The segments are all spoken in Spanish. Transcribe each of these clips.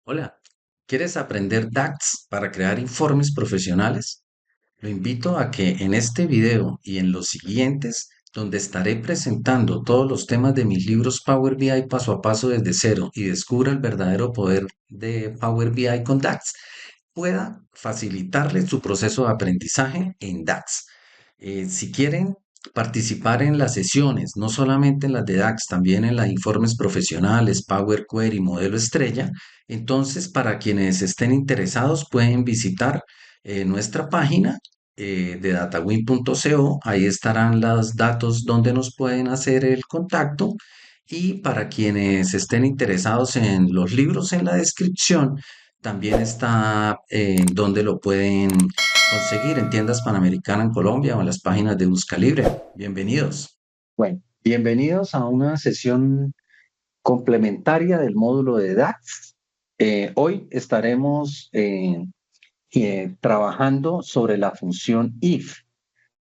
Hola, ¿quieres aprender DAX para crear informes profesionales? Lo invito a que en este video y en los siguientes, donde estaré presentando todos los temas de mis libros Power BI paso a paso desde cero y descubra el verdadero poder de Power BI con DAX, pueda facilitarles su proceso de aprendizaje en DAX. Si quieren participar en las sesiones, no solamente en las de DAX, también en las informes profesionales, Power Query, modelo estrella, entonces para quienes estén interesados pueden visitar nuestra página de datawin.co. Ahí estarán los datos donde nos pueden hacer el contacto. Y para quienes estén interesados en los libros en la descripción, también está donde lo pueden conseguir en tiendas Panamericana en Colombia o en las páginas de Busca Libre. Bienvenidos. Bueno, bienvenidos a una sesión complementaria del módulo de DAX. Hoy estaremos trabajando sobre la función if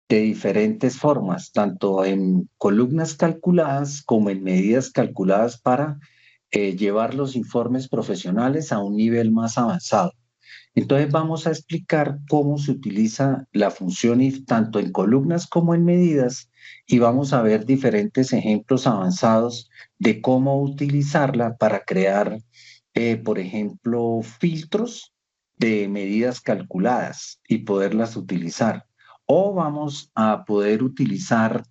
de diferentes formas, tanto en columnas calculadas como en medidas calculadas para llevar los informes profesionales a un nivel más avanzado. Entonces vamos a explicar cómo se utiliza la función if tanto en columnas como en medidas y vamos a ver diferentes ejemplos avanzados de cómo utilizarla para crear, por ejemplo, filtros de medidas calculadas y poderlas utilizar. O vamos a poder utilizar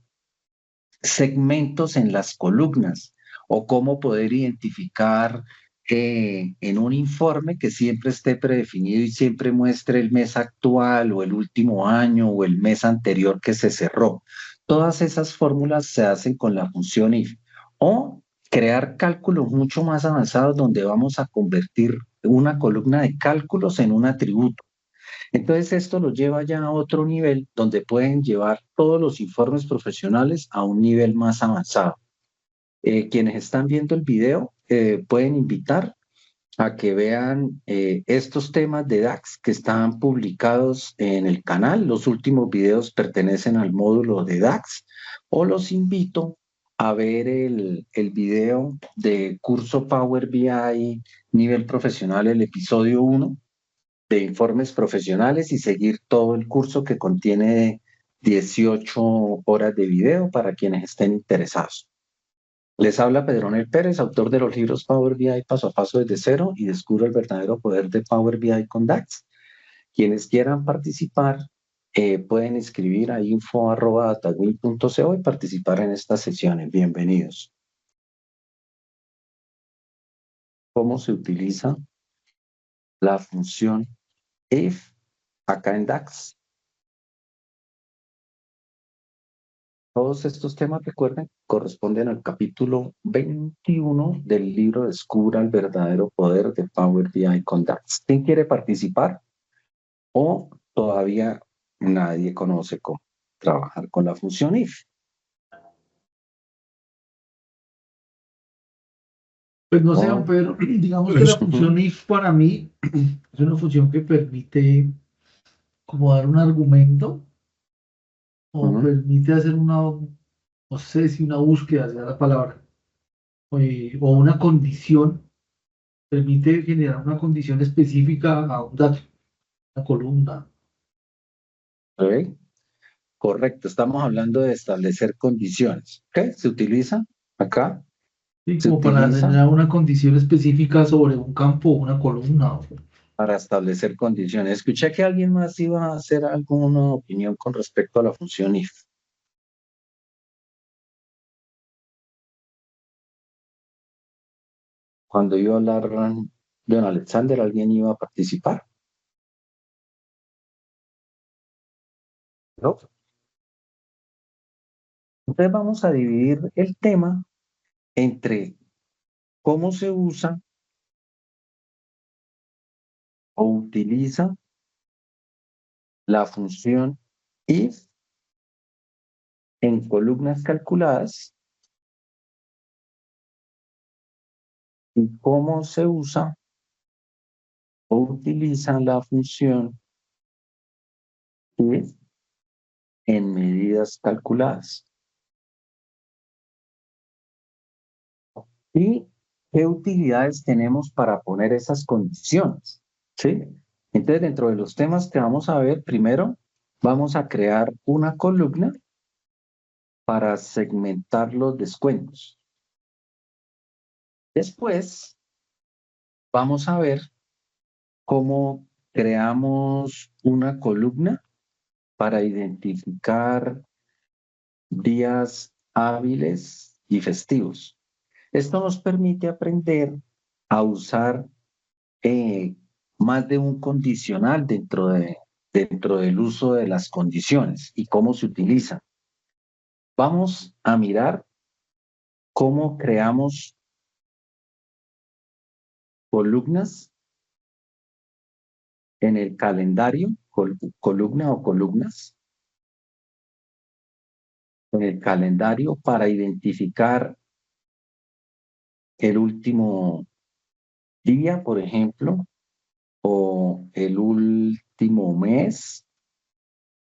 segmentos en las columnas o cómo poder identificar en un informe que siempre esté predefinido y siempre muestre el mes actual o el último año o el mes anterior que se cerró. Todas esas fórmulas se hacen con la función if o crear cálculos mucho más avanzados donde vamos a convertir una columna de cálculos en un atributo. Entonces esto los lleva ya a otro nivel donde pueden llevar todos los informes profesionales a un nivel más avanzado. Quienes están viendo el video pueden invitar a que vean estos temas de DAX que están publicados en el canal. Los últimos videos pertenecen al módulo de DAX o los invito a ver el video de curso Power BI nivel profesional, el episodio 1 de informes profesionales y seguir todo el curso que contiene 18 horas de video para quienes estén interesados. Les habla Pedronel Pérez, autor de los libros Power BI paso a paso desde cero y descubro el verdadero poder de Power BI con DAX. Quienes quieran participar pueden escribir a info@datawin.co y participar en estas sesiones. Bienvenidos. ¿Cómo se utiliza la función if acá en DAX? Todos estos temas, recuerden, corresponden al capítulo 21 del libro Descubra el verdadero poder de Power BI con DAX. ¿Quién quiere participar? ¿O todavía nadie conoce cómo trabajar con la función if? Pues no sé, don Oh, Pedro, digamos que la función if para mí es una función que permite como dar un argumento o permite hacer una, no sé si una búsqueda sea la palabra, o una condición, permite generar una condición específica a un dato, una columna. ok, correcto, estamos hablando de establecer condiciones. ¿Ok? ¿Se utiliza acá? Sí, Se como para utiliza generar una condición específica sobre un campo o una columna. para establecer condiciones. Escuché que alguien más iba a hacer alguna opinión con respecto a la función if. Cuando iba a hablar Don Alexander, ¿alguien iba a participar? ¿No? Entonces vamos a dividir el tema entre cómo se usa o utiliza la función if en columnas calculadas y cómo se usa o utiliza la función if en medidas calculadas. ¿Y qué utilidades tenemos para poner esas condiciones, ¿sí? Entonces, dentro de los temas que vamos a ver, primero vamos a crear una columna para segmentar los descuentos. Después, vamos a ver cómo creamos una columna para identificar días hábiles y festivos. Esto nos permite aprender a usar más de un condicional dentro del uso de las condiciones y cómo se utilizan. Vamos a mirar cómo creamos columnas en el calendario, columna o columnas en el calendario para identificar el último día, por ejemplo, o el último mes,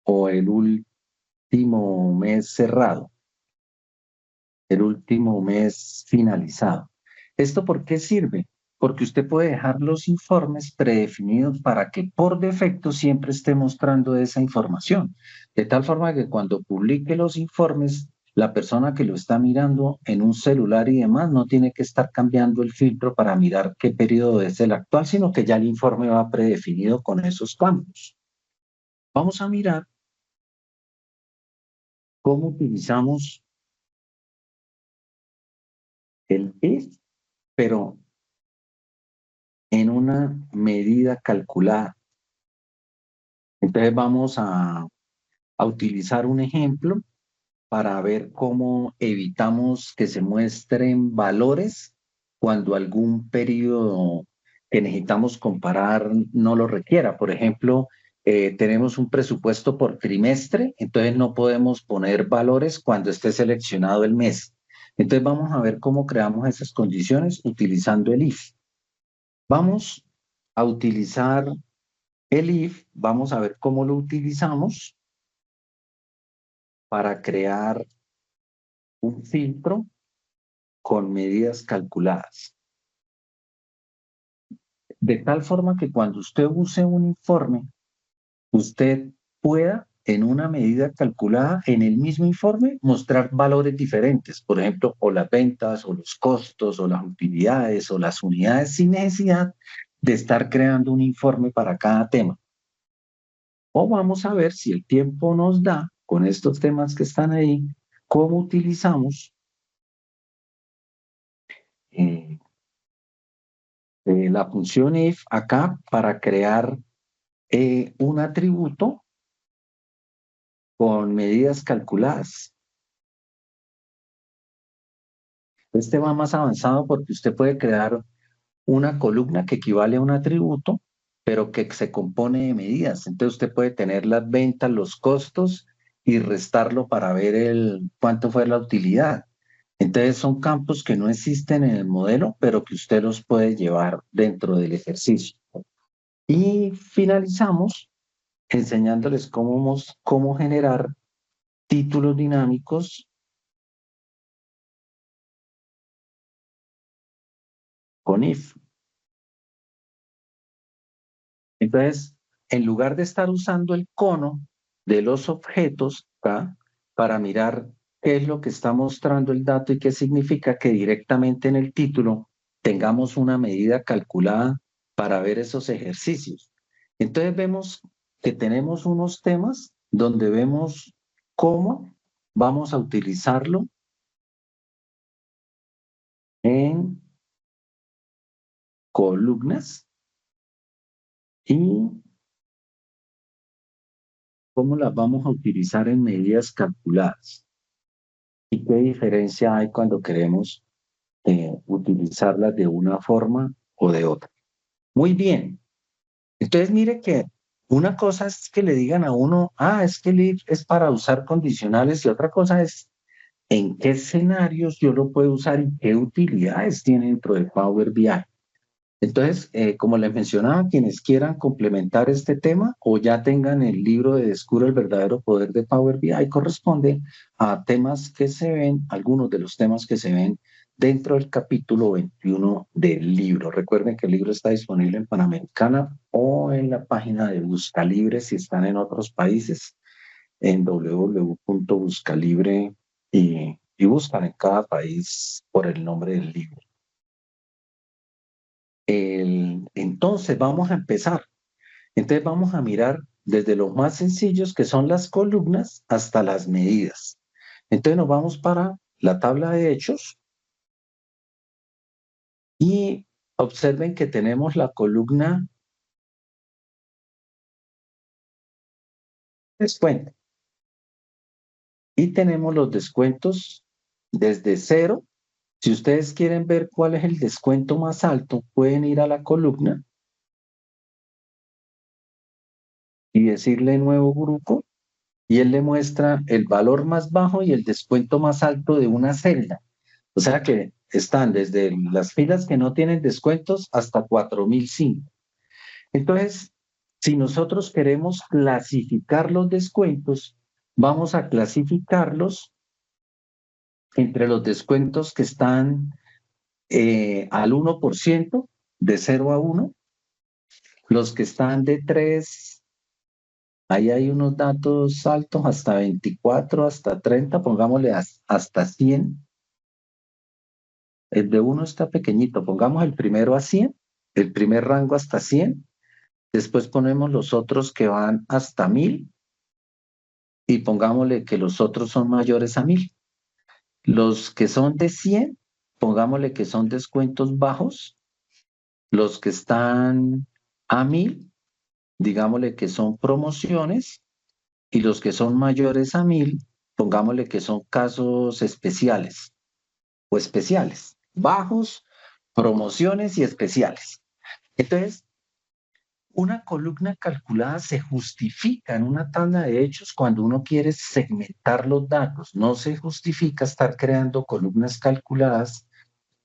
o el último mes cerrado, el último mes finalizado. ¿Esto por qué sirve? Porque usted puede dejar los informes predefinidos para que por defecto siempre esté mostrando esa información. De tal forma que cuando publique los informes, la persona que lo está mirando en un celular y demás no tiene que estar cambiando el filtro para mirar qué periodo es el actual, sino que ya el informe va predefinido con esos campos. Vamos a mirar cómo utilizamos el if, pero en una medida calculada. Entonces vamos a utilizar un ejemplo para ver cómo evitamos que se muestren valores cuando algún periodo que necesitamos comparar no lo requiera. Por ejemplo, tenemos un presupuesto por trimestre, entonces no podemos poner valores cuando esté seleccionado el mes. Entonces vamos a ver cómo creamos esas condiciones utilizando el if. Vamos a utilizar el if, vamos a ver cómo lo utilizamos para crear un filtro con medidas calculadas. De tal forma que cuando usted use un informe, usted pueda, en una medida calculada, en el mismo informe, mostrar valores diferentes. Por ejemplo, o las ventas, o los costos, o las utilidades, o las unidades, sin necesidad de estar creando un informe para cada tema. O vamos a ver si el tiempo nos da, con estos temas que están ahí, cómo utilizamos la función if acá para crear un atributo con medidas calculadas. Este va más avanzado porque usted puede crear una columna que equivale a un atributo, pero que se compone de medidas. Entonces usted puede tener las ventas, los costos y restarlo para ver cuánto fue la utilidad. Entonces son campos que no existen en el modelo, pero que usted los puede llevar dentro del ejercicio. Y finalizamos enseñándoles cómo generar títulos dinámicos con if. Entonces, en lugar de estar usando el cono de los objetos acá para mirar qué es lo que está mostrando el dato y qué significa que directamente en el título tengamos una medida calculada para ver esos ejercicios. Entonces vemos que tenemos unos temas donde vemos cómo vamos a utilizarlo en columnas y cómo las vamos a utilizar en medidas calculadas. ¿Y qué diferencia hay cuando queremos utilizarlas de una forma o de otra? Muy bien. Entonces mire que una cosa es que le digan a uno, es que el if es para usar condicionales y otra cosa es en qué escenarios yo lo puedo usar y qué utilidades tiene dentro de Power BI. Entonces, como les mencionaba, quienes quieran complementar este tema o ya tengan el libro de Descubre el verdadero poder de Power BI, corresponde a temas que se ven, algunos de los temas que se ven dentro del capítulo 21 del libro. Recuerden que el libro está disponible en Panamericana o en la página de Buscalibre si están en otros países, en www.buscalibre y buscan en cada país por el nombre del libro. Entonces vamos a empezar. Entonces vamos a mirar desde los más sencillos, que son las columnas, hasta las medidas. Entonces nos vamos para la tabla de hechos y observen que tenemos la columna descuento. Y tenemos los descuentos desde 0. Si ustedes quieren ver cuál es el descuento más alto, pueden ir a la columna y decirle nuevo grupo, y él le muestra el valor más bajo y el descuento más alto de una celda. O sea que están desde las filas que no tienen descuentos hasta 4.005. Entonces, si nosotros queremos clasificar los descuentos, vamos a clasificarlos entre los descuentos que están al 1%, de 0 a 1, los que están de 3, ahí hay unos datos altos, hasta 24, hasta 30, pongámosle hasta 100. El de 1 está pequeñito, pongamos el primero a 100, el primer rango hasta 100, después ponemos los otros que van hasta 1000 y pongámosle que los otros son mayores a 1000. Los que son de 100, pongámosle que son descuentos bajos. Los que están a 1000, digámosle que son promociones. Y los que son mayores a 1000, pongámosle que son casos especiales o especiales. Bajos, promociones y especiales. Entonces, una columna calculada se justifica en una tabla de hechos cuando uno quiere segmentar los datos. No se justifica estar creando columnas calculadas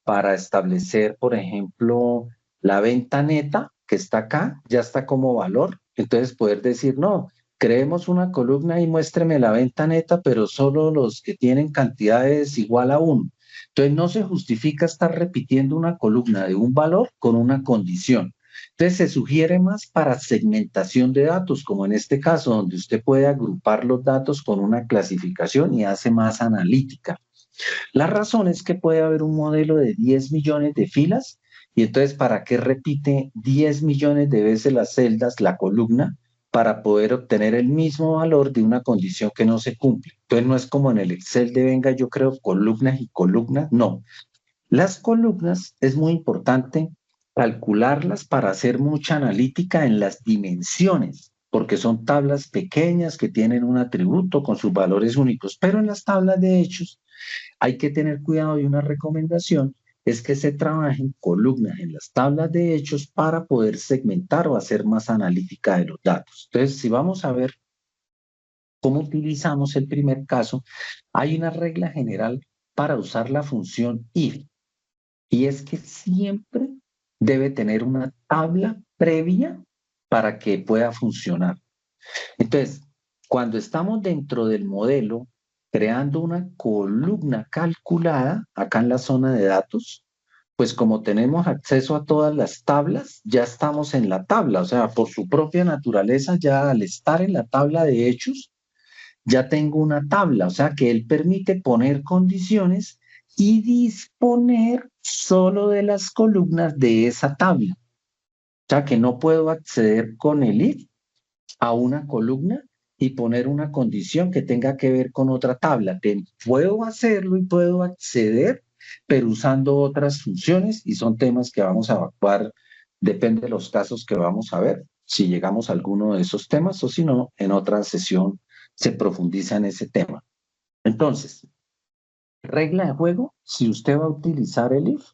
para establecer, por ejemplo, la venta neta que está acá, ya está como valor. Entonces poder decir, no, creemos una columna y muéstreme la venta neta, pero solo los que tienen cantidades igual a 1. Entonces no se justifica estar repitiendo una columna de un valor con una condición. Entonces se sugiere más para segmentación de datos, como en este caso, donde usted puede agrupar los datos con una clasificación y hace más analítica. La razón es que puede haber un modelo de 10 millones de filas y entonces ¿para qué repite 10 millones de veces las celdas, la columna, para poder obtener el mismo valor de una condición que no se cumple? Entonces no es como en el Excel de venga, yo creo columnas y columnas, no. Las columnas es muy importante calcularlas para hacer mucha analítica en las dimensiones, porque son tablas pequeñas que tienen un atributo con sus valores únicos, pero en las tablas de hechos hay que tener cuidado y una recomendación es que se trabajen columnas en las tablas de hechos para poder segmentar o hacer más analítica de los datos. Entonces, si vamos a ver cómo utilizamos el primer caso, hay una regla general para usar la función if, y es que siempre debe tener una tabla previa para que pueda funcionar. Entonces, cuando estamos dentro del modelo, creando una columna calculada, acá en la zona de datos, pues como tenemos acceso a todas las tablas, ya estamos en la tabla, o sea, por su propia naturaleza, ya al estar en la tabla de hechos, ya tengo una tabla, o sea, que él permite poner condiciones y disponer solo de las columnas de esa tabla. O sea, que no puedo acceder con el if a una columna y poner una condición que tenga que ver con otra tabla. Puedo hacerlo y puedo acceder, pero usando otras funciones y son temas que vamos a evacuar, depende de los casos que vamos a ver, si llegamos a alguno de esos temas o si no, en otra sesión se profundiza en ese tema. Entonces, regla de juego, si usted va a utilizar el if,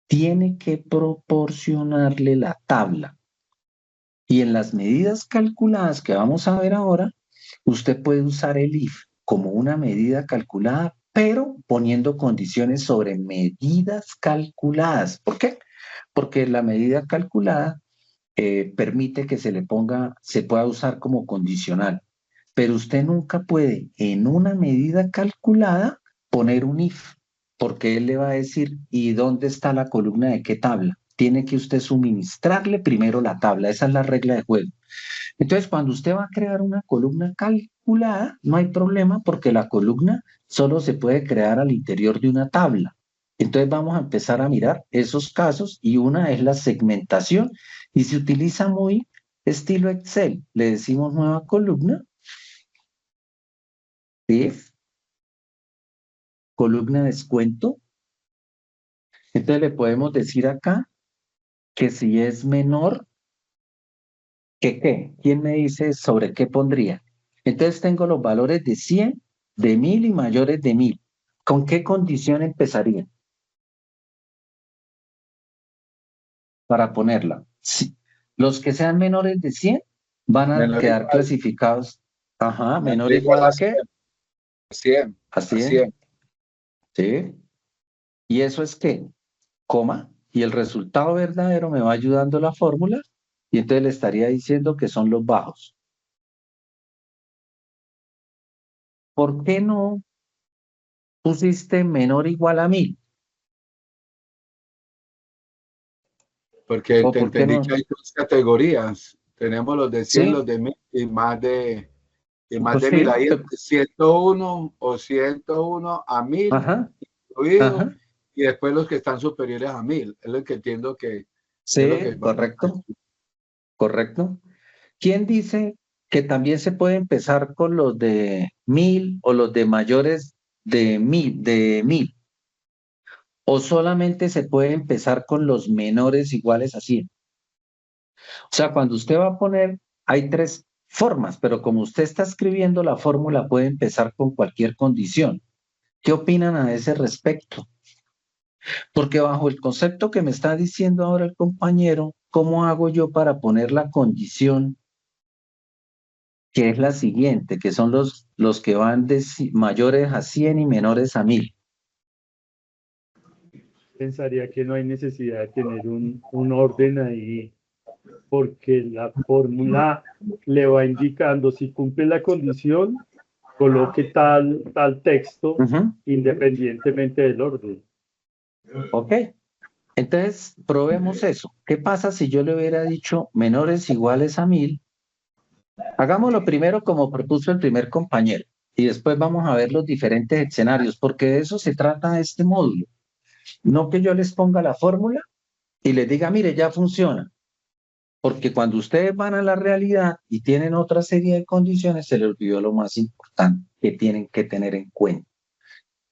tiene que proporcionarle la tabla. Y en las medidas calculadas que vamos a ver ahora, usted puede usar el if como una medida calculada, pero poniendo condiciones sobre medidas calculadas. ¿Por qué? Porque la medida calculada permite que se pueda usar como condicional, pero usted nunca puede en una medida calculada poner un if. porque él le va a decir, ¿y dónde está la columna de qué tabla? Tiene que usted suministrarle primero la tabla, esa es la regla de juego. Entonces, cuando usted va a crear una columna calculada, no hay problema porque la columna solo se puede crear al interior de una tabla. Entonces vamos a empezar a mirar esos casos y una es la segmentación y se utiliza muy estilo Excel. Le decimos nueva columna, if, columna descuento. Entonces le podemos decir acá que si es menor que qué. ¿Quién me dice sobre qué pondría? Entonces tengo los valores de 100, de 1000 y mayores de 1000. ¿Con qué condición empezaría para ponerla? Sí. Los que sean menores de 100 van a Menor quedar igual, clasificados. Ajá, menor menor igual igual a a qué? 100, 100, A a 100. 100. ¿Sí? ¿Y eso es qué? Coma. Y el resultado verdadero me va ayudando la fórmula y entonces le estaría diciendo que son los bajos. ¿Por qué no pusiste menor igual a 1000? Porque ¿O te por qué entendí no? que hay dos categorías. Tenemos los de 100, los Sí, de 1000 y más pues de 1000. sí. Ahí es 101 o 101 a 1000 Ajá, incluido, ajá. y después los que están superiores a 1000. Es lo que entiendo que es lo que Sí, va. correcto, correcto. ¿Quién dice que también se puede empezar con los de 1000 o los de mayores de 1000? ¿O solamente se puede empezar con los menores iguales a 100? O sea, cuando usted va a poner, hay tres formas, pero como usted está escribiendo la fórmula, puede empezar con cualquier condición. ¿Qué opinan a ese respecto? Porque bajo el concepto que me está diciendo ahora el compañero, ¿cómo hago yo para poner la condición que es la siguiente, que son los que van de mayores a 100 y menores a 1000? Pensaría que no hay necesidad de tener un orden ahí, porque la fórmula le va indicando si cumple la condición, coloque tal texto Ujú. independientemente del orden. Ok, entonces probemos eso. ¿Qué pasa si yo le hubiera dicho menores iguales a 1000? Hagámoslo primero como propuso el primer compañero y después vamos a ver los diferentes escenarios, porque de eso se trata este módulo. No que yo les ponga la fórmula y les diga, mire, ya funciona. Porque cuando ustedes van a la realidad y tienen otra serie de condiciones, se les olvidó lo más importante que tienen que tener en cuenta.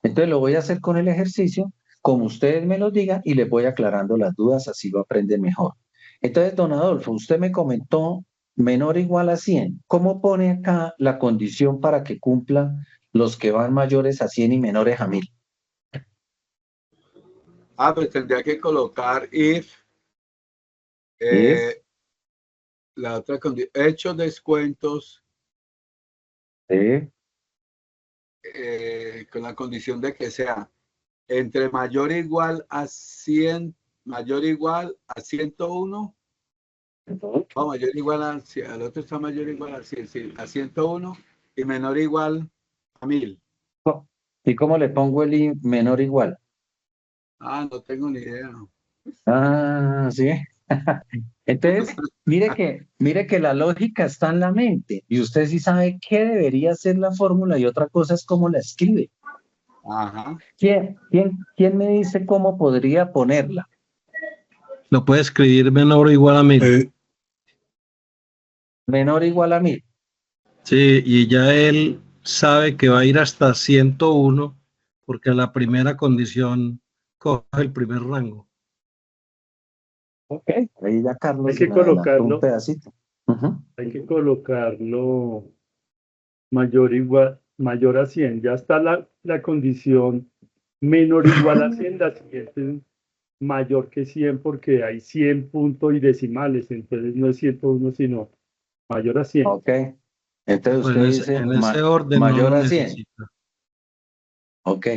Entonces lo voy a hacer con el ejercicio, como ustedes me lo digan, y les voy aclarando las dudas, así lo aprenden mejor. Entonces, don Adolfo, usted me comentó menor o igual a 100. ¿Cómo pone acá la condición para que cumplan los que van mayores a 100 y menores a 1000? Pues tendría que colocar if, If, la otra condición, hechos descuentos, sí, con la condición de que sea entre mayor o igual a 100, mayor o igual a 101, o mayor o igual a 100, el otro está mayor o igual a 100, sí, a 101 y menor o igual a 1000. ¿y cómo le pongo el menor o igual? No tengo ni idea. Ah, sí. Entonces, mire que la lógica está en la mente y usted sí sabe qué debería ser la fórmula y otra cosa es cómo la escribe. Ajá. ¿Quién me dice cómo podría ponerla? Lo puede escribir menor o igual a 1000. Menor o igual a 1000. Sí, y ya él sabe que va a ir hasta 101 porque la primera condición coge el primer rango. Ok, ahí ya Hay Carlos que me adelantó un colocarlo, pedacito. Ujú. hay que colocarlo mayor a 100. Ya está la condición menor o igual a 100, la siguiente es mayor que 100 porque hay 100 puntos y decimales, entonces no es 101 sino mayor a 100. Ok, entonces Pues usted dice en ese orden no mayor lo a 100. necesita. Ok,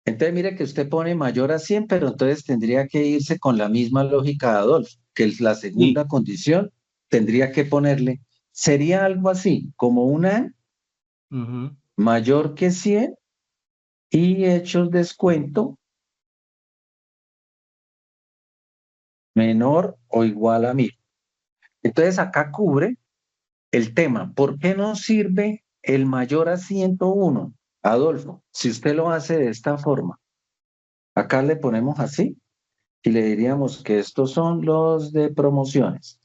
entonces mire que usted pone mayor a 100, pero entonces tendría que irse con la misma lógica de Adolfo, que es la Sí. segunda condición tendría que ponerle, sería algo así, como una Ujú. mayor que 100 y hecho el descuento menor o igual a 1000. Entonces acá cubre el tema. ¿Por qué no sirve el mayor a 101, Adolfo? Si usted lo hace de esta forma, acá le ponemos así y le diríamos que estos son los de promociones.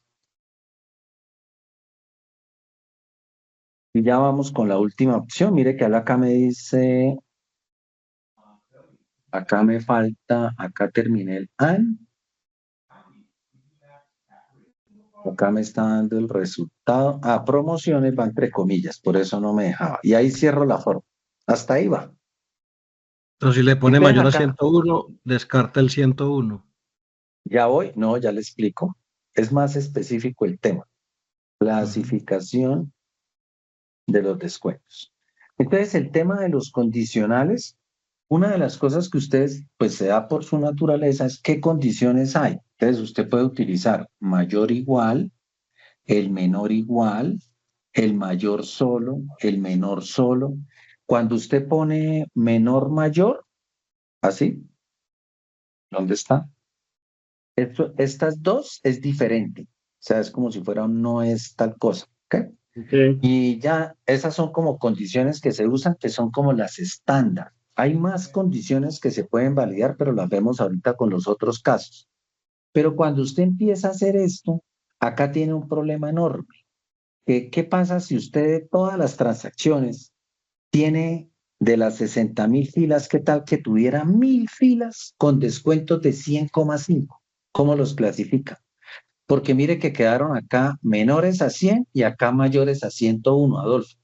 Y ya vamos con la última opción. Mire que acá me dice, acá me falta, acá terminé el AN. Acá me está dando el resultado. Ah, promociones va entre comillas, por eso no me dejaba. Y ahí cierro la forma. Hasta ahí va. Entonces, si le pone Entonces mayor a acá, 101, descarta el 101. ya voy, no, ya le explico. Es más específico el tema. Ujú. Clasificación de los descuentos. Entonces, el tema de los condicionales, una de las cosas que ustedes, pues se da por su naturaleza, es qué condiciones hay. Entonces, usted puede utilizar mayor igual, el menor igual, el mayor solo, el menor solo. Cuando usted pone menor mayor, así, ¿dónde está? Estas dos es diferente. O sea, es como si fuera un no es tal cosa. ¿Ok? Ok. Y ya esas son como condiciones que se usan, que son como las estándar. Hay más condiciones que se pueden validar, pero las vemos ahorita con los otros casos. Pero cuando usted empieza a hacer esto, acá tiene un problema enorme. ¿Qué pasa si usted de todas las transacciones tiene de las 60.000 filas, qué tal que tuviera 1000 filas con descuentos de 100,5? ¿Cómo los clasifica? Porque mire que quedaron acá menores a 100 y acá mayores a 101, Adolfo,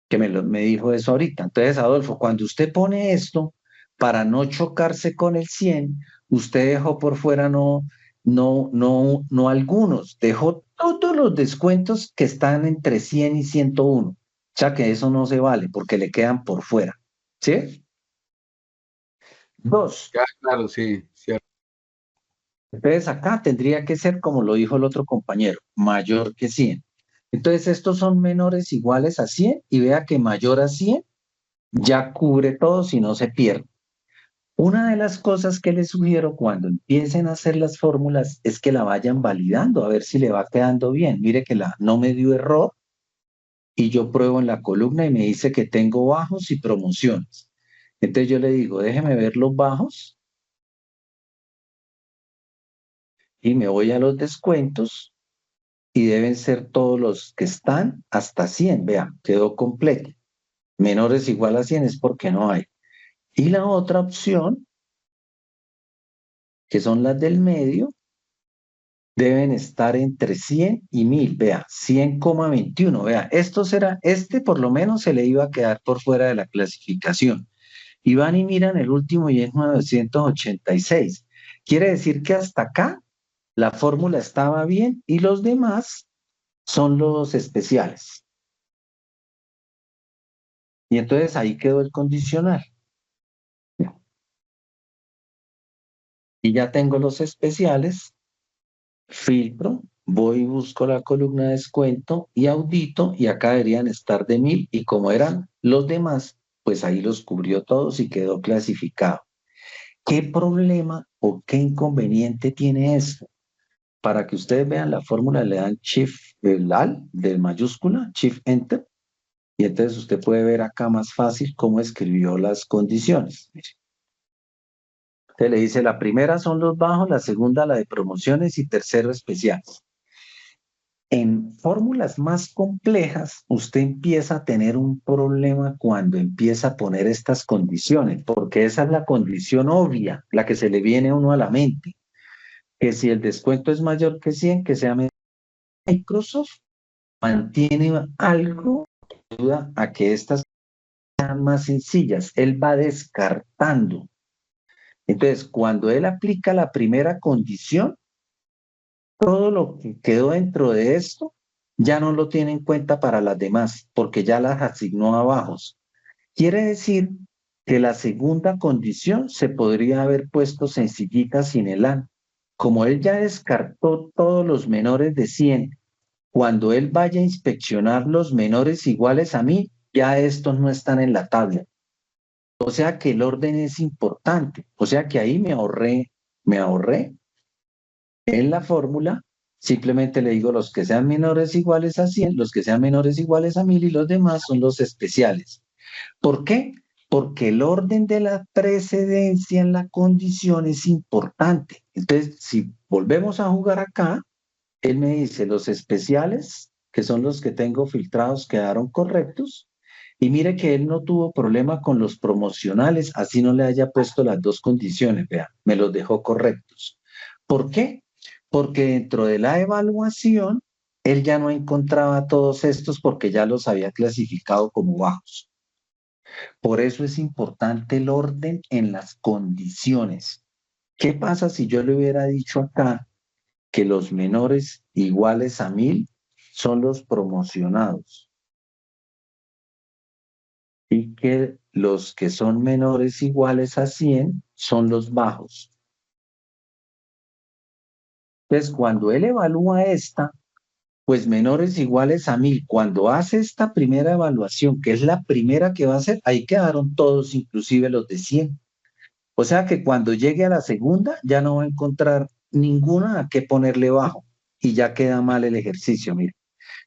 que me dijo eso ahorita. Entonces, Adolfo, cuando usted pone esto, para no chocarse con el 100, usted dejó por fuera no algunos, dejó todos los descuentos que están entre 100 y 101. O sea que eso no se vale porque le quedan por fuera. ¿Sí? Dos. Ya, claro, sí, cierto. Entonces acá tendría que ser, como lo dijo el otro compañero, mayor que 100. Entonces estos son menores iguales a 100 y vea que mayor a 100 ya cubre todo si no se pierde. Una de las cosas que les sugiero cuando empiecen a hacer las fórmulas es que la vayan validando a ver si le va quedando bien. Mire que la no me dio error y yo pruebo en la columna y me dice que tengo bajos y promociones. Entonces yo le digo, déjeme ver los bajos y me voy a los descuentos y deben ser todos los que están hasta 100. Vea, quedó completo. Menores igual a 100 es porque no hay. Y la otra opción, que son las del medio, deben estar entre 100 y 1000. Vea, 100,21. Vea, este por lo menos se le iba a quedar por fuera de la clasificación. Y van y miran el último y es 986. Quiere decir que hasta acá la fórmula estaba bien y los demás son los especiales. Y entonces ahí quedó el condicional. Y ya tengo los especiales, filtro, voy y busco la columna de descuento y audito y acá deberían estar de 1000 y como eran los demás, pues ahí los cubrió todos y quedó clasificado. ¿Qué problema o qué inconveniente tiene esto? Para que ustedes vean la fórmula le dan Shift, el Alt de mayúscula, Shift Enter, y entonces usted puede ver acá más fácil cómo escribió las condiciones. Mire. Usted le dice, la primera son los bajos, la segunda la de promociones y tercero especial. En fórmulas más complejas, usted empieza a tener un problema cuando empieza a poner estas condiciones, porque esa es la condición obvia, la que se le viene a uno a la mente, que si el descuento es mayor que 100, que sea menor. Microsoft mantiene algo que ayuda a que estas sean más sencillas. Él va descartando. Entonces, cuando él aplica la primera condición, todo lo que quedó dentro de esto ya no lo tiene en cuenta para las demás, porque ya las asignó a bajos. Quiere decir que la segunda condición se podría haber puesto sencillita sin el AN. Como él ya descartó todos los menores de 100, cuando él vaya a inspeccionar los menores iguales a 1000, ya estos no están en la tabla. O sea que el orden es importante. O sea que ahí me ahorré en la fórmula. Simplemente le digo los que sean menores iguales a 100, los que sean menores iguales a 1000 y los demás son los especiales. ¿Por qué? Porque el orden de la precedencia en la condición es importante. Entonces, si volvemos a jugar acá, él me dice los especiales, que son los que tengo filtrados, quedaron correctos. Y mire que él no tuvo problema con los promocionales, así no le haya puesto las dos condiciones, vea, me los dejó correctos. ¿Por qué? Porque dentro de la evaluación, él ya no encontraba todos estos porque ya los había clasificado como bajos. Por eso es importante el orden en las condiciones. ¿Qué pasa si yo le hubiera dicho acá que los menores iguales a 1000 son los promocionados y que los que son menores iguales a 100 son los bajos? Entonces, cuando él evalúa esta, pues menores iguales a 1000, cuando hace esta primera evaluación, que es la primera que va a hacer, ahí quedaron todos, inclusive los de 100. O sea que cuando llegue a la segunda, ya no va a encontrar ninguna a qué ponerle bajo y ya queda mal el ejercicio, mire.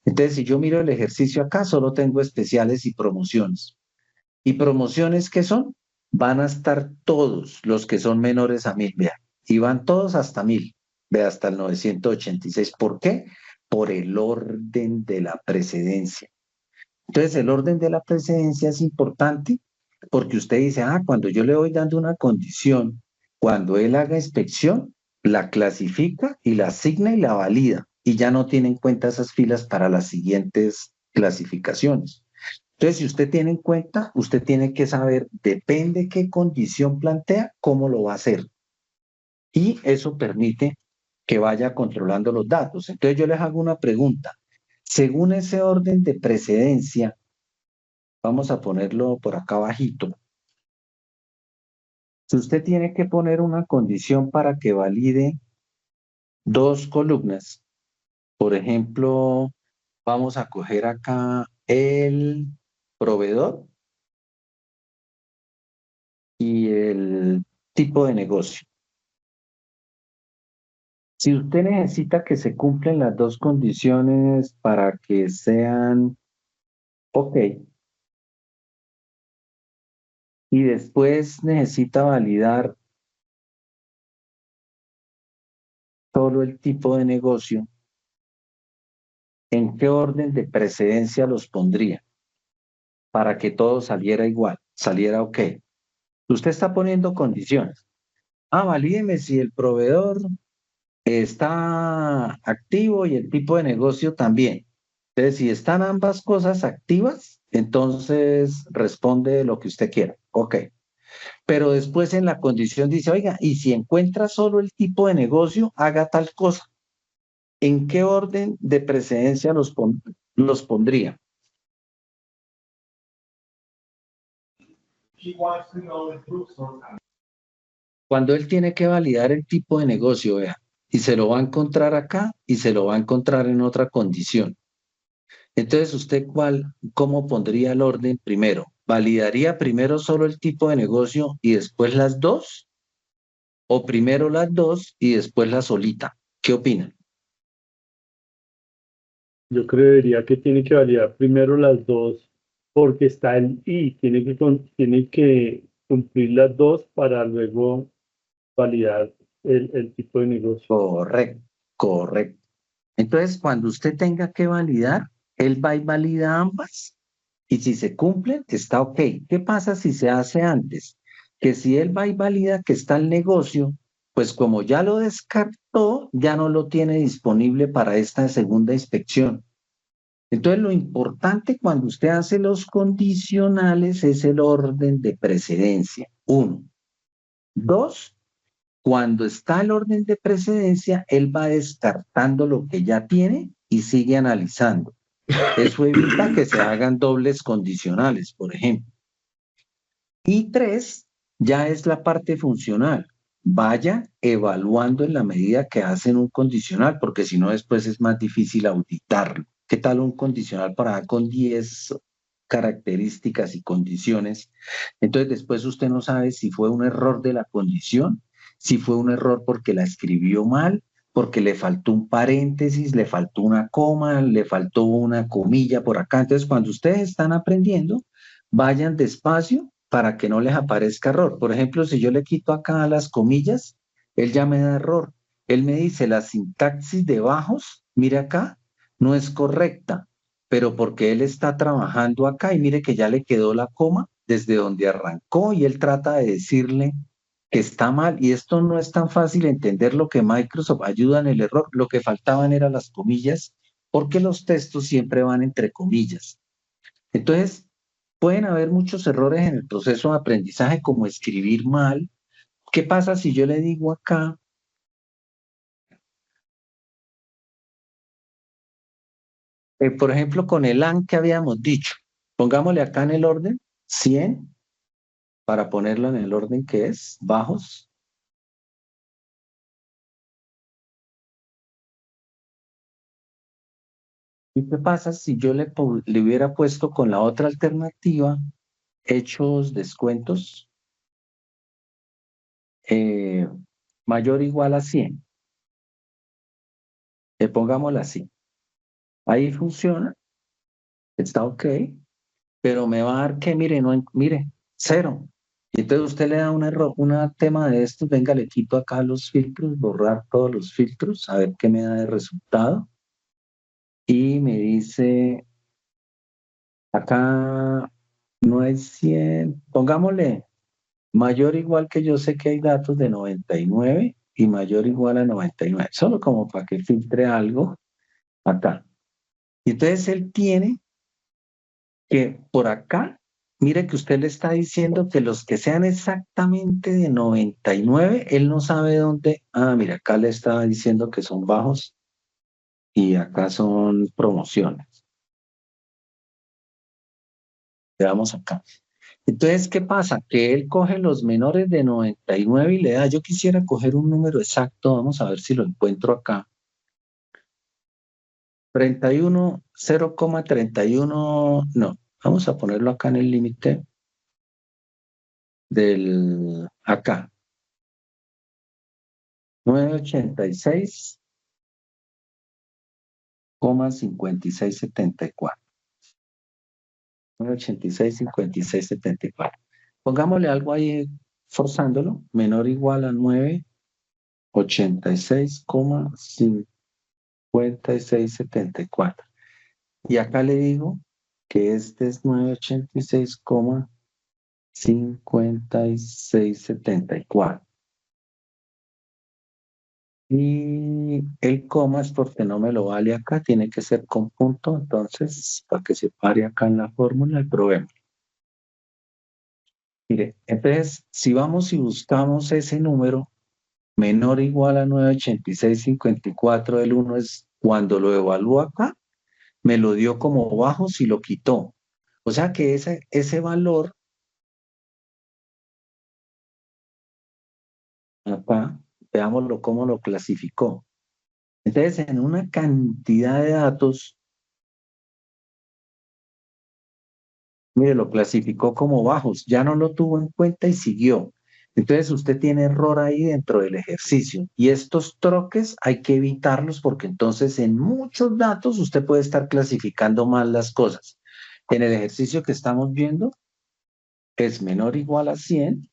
Entonces, si yo miro el ejercicio acá, solo tengo especiales y promociones. ¿Y promociones qué son? Van a estar todos los que son menores a 1000, vea. Y van todos hasta 1000, vea, hasta el 986. ¿Por qué? Por el orden de la precedencia. Entonces, el orden de la precedencia es importante porque usted dice, cuando yo le voy dando una condición, cuando él haga inspección, la clasifica y la asigna y la valida, y ya no tiene en cuenta esas filas para las siguientes clasificaciones. Entonces, si usted tiene en cuenta, usted tiene que saber, depende qué condición plantea, cómo lo va a hacer. Y eso permite que vaya controlando los datos. Entonces, yo les hago una pregunta. Según ese orden de precedencia, vamos a ponerlo por acá abajito. Si usted tiene que poner una condición para que valide dos columnas, por ejemplo, vamos a coger acá el proveedor y el tipo de negocio. Si usted necesita que se cumplan las dos condiciones para que sean ok, y después necesita validar solo el tipo de negocio, ¿en qué orden de precedencia los pondría para que todo saliera igual, saliera ok? Usted está poniendo condiciones. Valídeme si el proveedor está activo y el tipo de negocio también. Entonces, si están ambas cosas activas, entonces responde lo que usted quiera. Ok. Pero después en la condición dice, oiga, y si encuentra solo el tipo de negocio, haga tal cosa. ¿En qué orden de precedencia los pondría? Cuando él tiene que validar el tipo de negocio, vea, y se lo va a encontrar acá y se lo va a encontrar en otra condición. Entonces, ¿usted cómo pondría el orden primero? ¿Validaría primero solo el tipo de negocio y después las dos? ¿O primero las dos y después la solita? ¿Qué opinan? Yo creería que tiene que validar primero las dos, porque está el I, tiene que cumplir las dos para luego validar el tipo de negocio. Correcto, correcto. Entonces, cuando usted tenga que validar, él va y valida ambas. Y si se cumplen, está ok. ¿Qué pasa si se hace antes? Que si él va y valida que está el negocio, pues como ya lo descartó, ya no lo tiene disponible para esta segunda inspección. Entonces, lo importante cuando usted hace los condicionales es el orden de precedencia. 1. 2. Cuando está el orden de precedencia, él va descartando lo que ya tiene y sigue analizando. Eso evita que se hagan dobles condicionales, por ejemplo. Y 3, ya es la parte funcional. Vaya evaluando en la medida que hacen un condicional, porque si no después es más difícil auditarlo. ¿Qué tal un condicional para A con 10 características y condiciones. Entonces después usted no sabe si fue un error de la condición, si fue un error porque la escribió mal, porque le faltó un paréntesis, le faltó una coma, le faltó una comilla por acá. Entonces cuando ustedes están aprendiendo, vayan despacio para que no les aparezca error. Por ejemplo, si yo le quito acá las comillas, él ya me da error. Él me dice la sintaxis de bajos, mire acá, no es correcta, pero porque él está trabajando acá y mire que ya le quedó la coma desde donde arrancó y él trata de decirle que está mal y esto no es tan fácil entender lo que Microsoft ayuda en el error. Lo que faltaban eran las comillas porque los textos siempre van entre comillas. Entonces, pueden haber muchos errores en el proceso de aprendizaje como escribir mal. ¿Qué pasa si yo le digo acá? Por ejemplo, con el AN que habíamos dicho, pongámosle acá en el orden 100 para ponerlo en el orden que es, bajos. ¿Y qué pasa si yo le hubiera puesto con la otra alternativa, hechos descuentos, eh, mayor o igual a 100? Pongámosla así. Ahí funciona, está ok, pero me va a dar que, mire, no, mire, cero. Y entonces usted le da un error, un tema de estos, venga, le quito acá los filtros, borrar todos los filtros, a ver qué me da de resultado. Y me dice, acá no hay 100, pongámosle mayor o igual, que yo sé que hay datos de 99 y mayor o igual a 99, solo como para que filtre algo acá. Y entonces él tiene que por acá, mire que usted le está diciendo que los que sean exactamente de 99, él no sabe dónde. Ah, mira, acá le estaba diciendo que son bajos y acá son promociones. Veamos acá. Entonces, ¿qué pasa? Que él coge los menores de 99 y le da, yo quisiera coger un número exacto, vamos a ver si lo encuentro acá. 31, 0,31, no, vamos a ponerlo acá en el límite del, acá, 986,5674. 986,5674. Pongámosle algo ahí forzándolo, menor o igual a 986,5674. Y acá le digo que este es 986,5674. Y el coma es porque no me lo vale acá, tiene que ser con punto, entonces para que se pare acá en la fórmula y probemos. Mire, entonces si vamos y buscamos ese número menor o igual a 986,54, el 1 es cuando lo evalúo acá, me lo dio como bajo si lo quitó. O sea que ese valor acá, veámoslo cómo lo clasificó. Entonces, en una cantidad de datos, mire, lo clasificó como bajos, ya no lo tuvo en cuenta y siguió. Entonces, usted tiene error ahí dentro del ejercicio. Y estos troques hay que evitarlos porque entonces en muchos datos usted puede estar clasificando mal las cosas. En el ejercicio que estamos viendo, es menor o igual a 100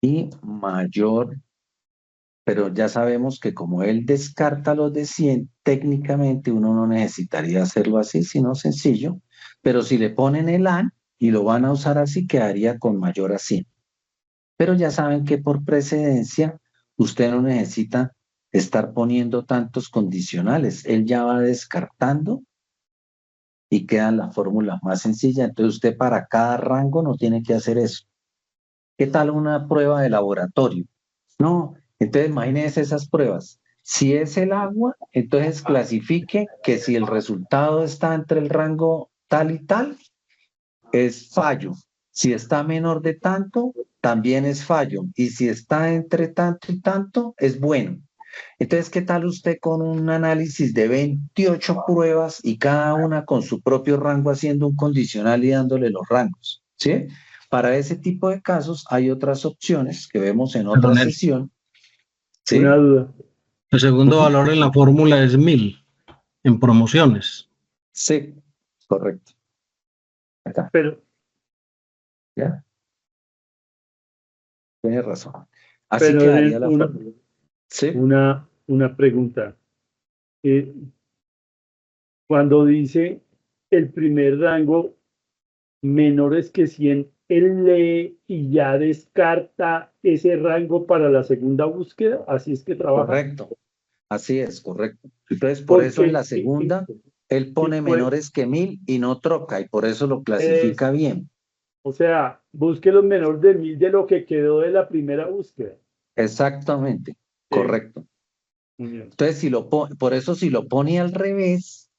y mayor, pero ya sabemos que como él descarta los de 100, técnicamente uno no necesitaría hacerlo así, sino sencillo, pero si le ponen el AN y lo van a usar así, quedaría con mayor a 100. Pero ya saben que por precedencia usted no necesita estar poniendo tantos condicionales, él ya va descartando y quedan las fórmulas más sencillas, entonces usted para cada rango no tiene que hacer eso. ¿Qué tal una prueba de laboratorio? No, entonces imagínense esas pruebas. Si es el agua, entonces clasifique que si el resultado está entre el rango tal y tal, es fallo. Si está menor de tanto, también es fallo. Y si está entre tanto y tanto, es bueno. Entonces, ¿qué tal usted con un análisis de 28 pruebas y cada una con su propio rango haciendo un condicional y dándole los rangos? ¿Sí? Para ese tipo de casos hay otras opciones que vemos en otra Perdón, sesión. Una ¿Sí? duda, el segundo Ujú. valor en la fórmula es 1000 en promociones. Sí, correcto. Acá, pero, ¿ya? Tiene razón. Así pero quedaría la fórmula. ¿Sí? una pregunta. Eh, Cuando dice el primer rango menores que 100, él lee y ya descarta ese rango para la segunda búsqueda, así es que trabaja. Correcto. Así es, correcto. Entonces, por eso en la Porque, segunda, él y pone pues, menores que 1000 y no troca, y por eso lo clasifica es, bien. o sea, busque los menores de 1000 de lo que quedó de la primera búsqueda. Exactamente, Eh, correcto. muy bien. Entonces, por eso si lo pone al revés,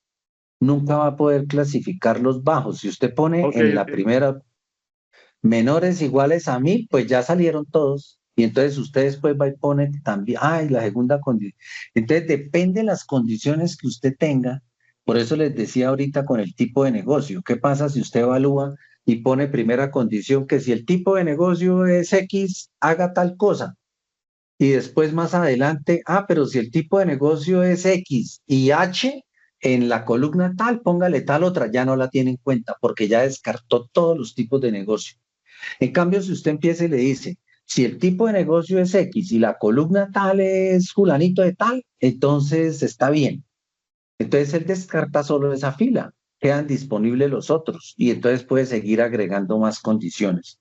nunca va a poder clasificar los bajos. Si usted pone Ok, en la ok. primera menores iguales a 1000, pues ya salieron todos. Y entonces usted después va y pone también, ay, la segunda condición. Entonces depende de las condiciones que usted tenga. Por eso les decía ahorita con el tipo de negocio. ¿Qué pasa si usted evalúa y pone primera condición que si el tipo de negocio es X, haga tal cosa? Y después más adelante, pero si el tipo de negocio es X y H, en la columna tal, póngale tal otra, ya no la tiene en cuenta porque ya descartó todos los tipos de negocio. En cambio, si usted empieza y le dice, si el tipo de negocio es X y la columna tal es fulanito de tal, entonces está bien. Entonces él descarta solo esa fila, quedan disponibles los otros y entonces puede seguir agregando más condiciones.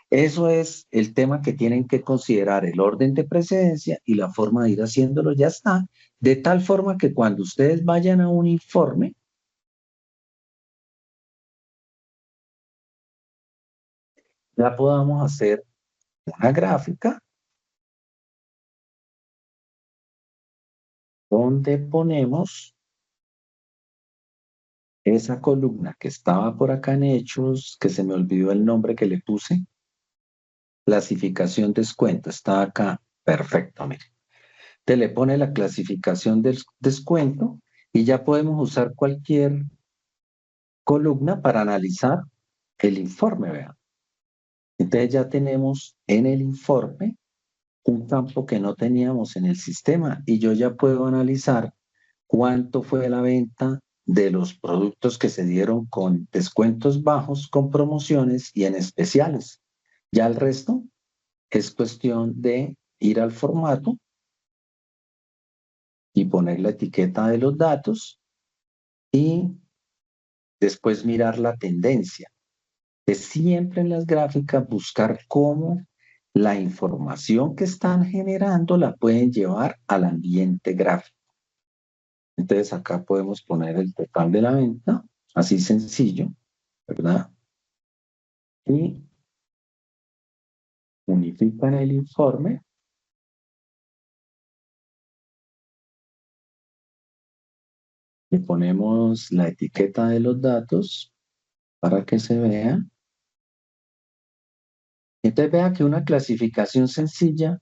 Eso es el tema que tienen que considerar, el orden de precedencia y la forma de ir haciéndolo ya está, de tal forma que cuando ustedes vayan a un informe, ya podamos hacer una gráfica donde ponemos esa columna que estaba por acá en Hechos, que se me olvidó el nombre que le puse, clasificación descuento, está acá, perfecto, mire. Te le pone la clasificación del descuento y ya podemos usar cualquier columna para analizar el informe, vean. Entonces ya tenemos en el informe un campo que no teníamos en el sistema y yo ya puedo analizar cuánto fue la venta de los productos que se dieron con descuentos bajos, con promociones y en especiales. Ya el resto es cuestión de ir al formato y poner la etiqueta de los datos y después mirar la tendencia. Es siempre en las gráficas buscar cómo la información que están generando la pueden llevar al ambiente gráfico. Entonces acá podemos poner el total de la venta, así sencillo, ¿verdad? Y unifican el informe y ponemos la etiqueta de los datos para que se vea. Entonces vea que una clasificación sencilla,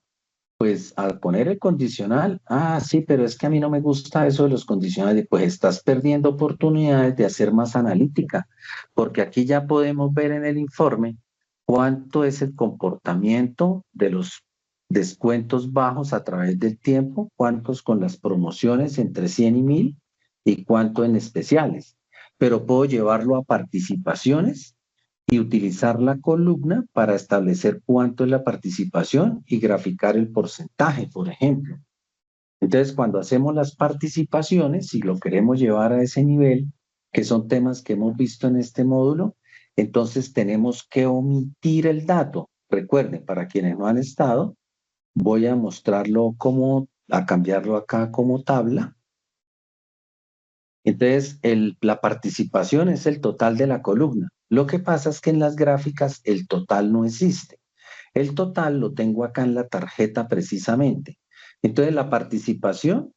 pues al poner el condicional, sí, pero es que a mí no me gusta eso de los condicionales, pues estás perdiendo oportunidades de hacer más analítica, porque aquí ya podemos ver en el informe cuánto es el comportamiento de los descuentos bajos a través del tiempo, cuántos con las promociones entre 100 y 1000 y cuánto en especiales. Pero puedo llevarlo a participaciones y utilizar la columna para establecer cuánto es la participación y graficar el porcentaje, por ejemplo. Entonces, cuando hacemos las participaciones, si lo queremos llevar a ese nivel, que son temas que hemos visto en este módulo, entonces tenemos que omitir el dato. Recuerden, para quienes no han estado, voy a mostrarlo a cambiarlo acá como tabla. Entonces, la participación es el total de la columna. Lo que pasa es que en las gráficas el total no existe. El total lo tengo acá en la tarjeta precisamente. Entonces, la participación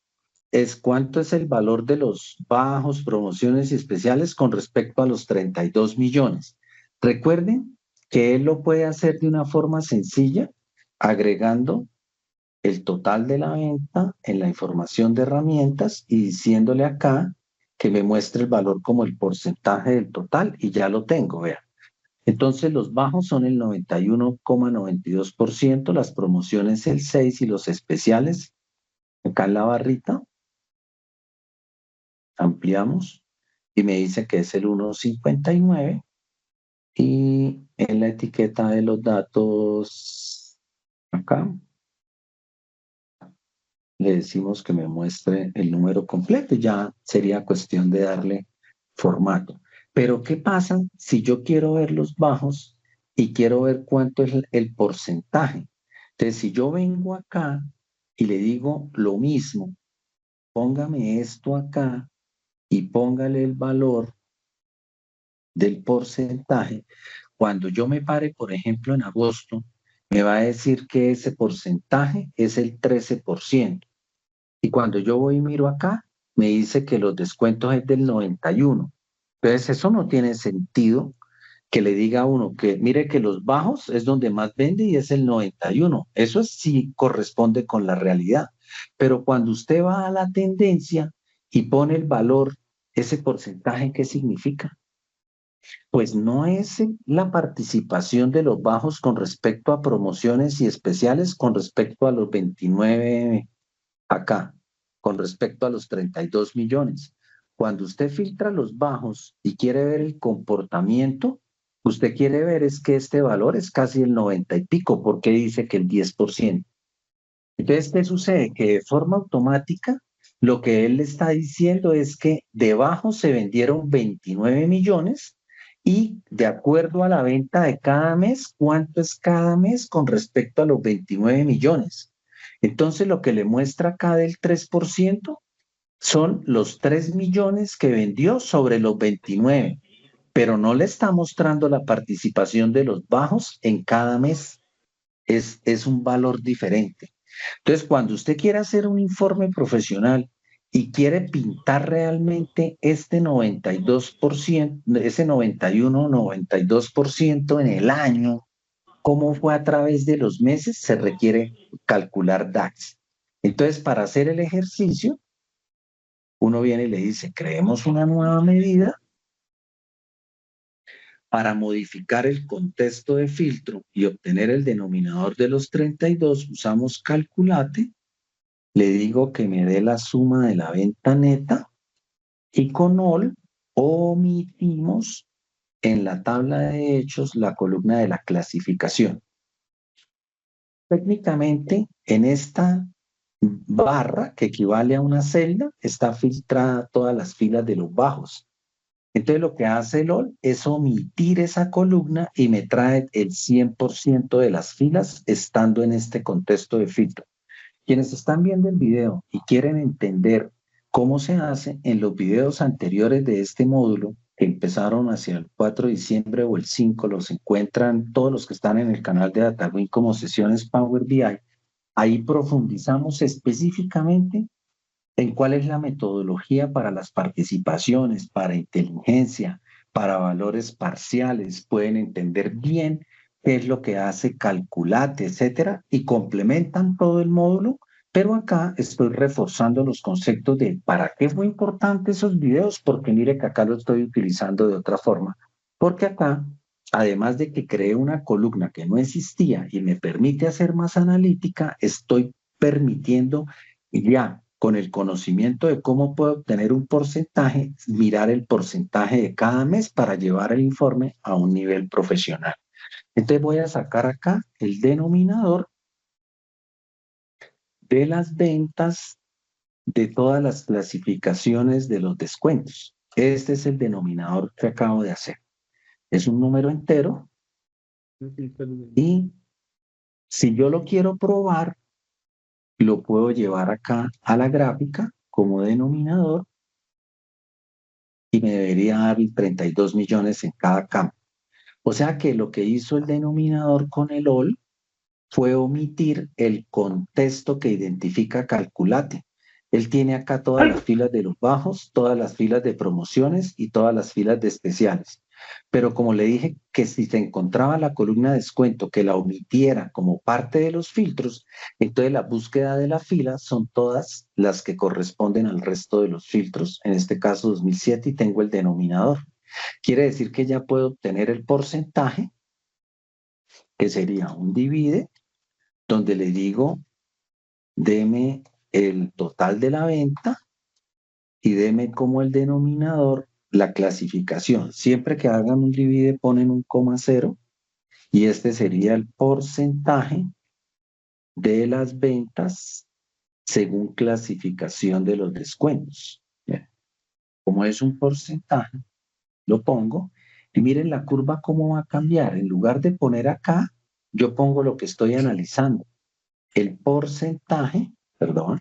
es cuánto es el valor de los bajos, promociones y especiales con respecto a los 32 millones. Recuerden que él lo puede hacer de una forma sencilla, agregando el total de la venta en la información de herramientas y diciéndole acá que me muestre el valor como el porcentaje del total y ya lo tengo, vea. Entonces los bajos son el 91,92%, las promociones el 6% y los especiales, acá en la barrita, ampliamos y me dice que es el 1,59%. Y en la etiqueta de los datos, acá, le decimos que me muestre el número completo. Ya sería cuestión de darle formato. Pero ¿qué pasa si yo quiero ver los bajos y quiero ver cuánto es el porcentaje? Entonces, si yo vengo acá y le digo lo mismo, póngame esto acá y póngale el valor del porcentaje, cuando yo me pare, por ejemplo, en agosto, me va a decir que ese porcentaje es el 13%. Y cuando yo voy y miro acá, me dice que los descuentos es del 91%. Entonces, eso no tiene sentido que le diga a uno que mire que los bajos es donde más vende y es el 91%. Eso sí corresponde con la realidad. Pero cuando usted va a la tendencia y pone el valor, ese porcentaje, ¿qué significa? Pues no es la participación de los bajos con respecto a promociones y especiales, con respecto a los 29 acá, con respecto a los 32 millones. Cuando usted filtra los bajos y quiere ver el comportamiento, usted quiere ver es que este valor es casi el 90 y pico, porque dice que el 10%. Entonces, ¿qué sucede? Que de forma automática, lo que él le está diciendo es que debajo se vendieron 29 millones y de acuerdo a la venta de cada mes, ¿cuánto es cada mes con respecto a los 29 millones? Entonces, lo que le muestra acá del 3% son los 3 millones que vendió sobre los 29, pero no le está mostrando la participación de los bajos en cada mes. Es un valor diferente. Entonces, cuando usted quiere hacer un informe profesional y quiere pintar realmente este 92%, ese 91, 92% en el año, cómo fue a través de los meses, se requiere calcular DAX. Entonces, para hacer el ejercicio, uno viene y le dice, creemos una nueva medida para modificar el contexto de filtro y obtener el denominador de los 32, usamos calculate. Le digo que me dé la suma de la venta neta y con all omitimos en la tabla de hechos la columna de la clasificación. Técnicamente, en esta barra que equivale a una celda, está filtrada todas las filas de los bajos. Entonces lo que hace el all es omitir esa columna y me trae el 100% de las filas estando en este contexto de filtro. Quienes están viendo el video y quieren entender cómo se hace, en los videos anteriores de este módulo, que empezaron hacia el 4 de diciembre o el 5, los encuentran todos los que están en el canal de DataWin como sesiones Power BI. Ahí profundizamos específicamente en cuál es la metodología para las participaciones, para inteligencia, para valores parciales. Pueden entender bien qué es lo que hace Calculate, etcétera, y complementan todo el módulo, pero acá estoy reforzando los conceptos de para qué fue importante esos videos, porque mire que acá lo estoy utilizando de otra forma, porque acá, además de que creé una columna que no existía y me permite hacer más analítica, estoy permitiendo ya con el conocimiento de cómo puedo obtener un porcentaje, mirar el porcentaje de cada mes para llevar el informe a un nivel profesional. Entonces voy a sacar acá el denominador de las ventas de todas las clasificaciones de los descuentos. Este es el denominador que acabo de hacer. Es un número entero y si yo lo quiero probar, lo puedo llevar acá a la gráfica como denominador y me debería dar 32 millones en cada campo. O sea que lo que hizo el denominador con el all fue omitir el contexto que identifica Calculate. Él tiene acá todas las filas de los bajos, todas las filas de promociones y todas las filas de especiales. Pero como le dije que si se encontraba la columna de descuento que la omitiera como parte de los filtros, entonces la búsqueda de la fila son todas las que corresponden al resto de los filtros, en este caso 2007, y tengo el denominador. Quiere decir que ya puedo obtener el porcentaje, que sería un divide, donde le digo, deme el total de la venta y deme como el denominador la clasificación. Siempre que hagan un divide ponen un coma cero y este sería el porcentaje de las ventas según clasificación de los descuentos. Bien. Como es un porcentaje, lo pongo y miren la curva cómo va a cambiar. En lugar de poner acá, yo pongo lo que estoy analizando. El porcentaje, perdón,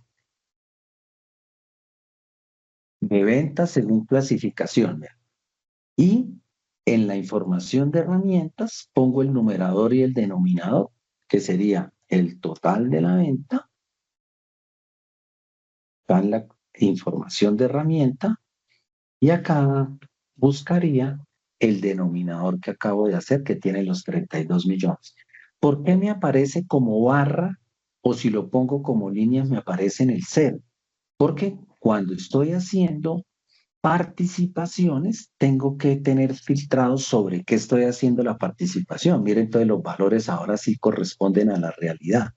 de ventas según clasificación. Y en la información de herramientas pongo el numerador y el denominador, que sería el total de la venta, acá en la información de herramienta, y acá buscaría el denominador que acabo de hacer, que tiene los 32 millones. ¿Por qué me aparece como barra o si lo pongo como líneas me aparece en el cero? Porque cuando estoy haciendo participaciones, tengo que tener filtrado sobre qué estoy haciendo la participación. Miren, entonces los valores ahora sí corresponden a la realidad.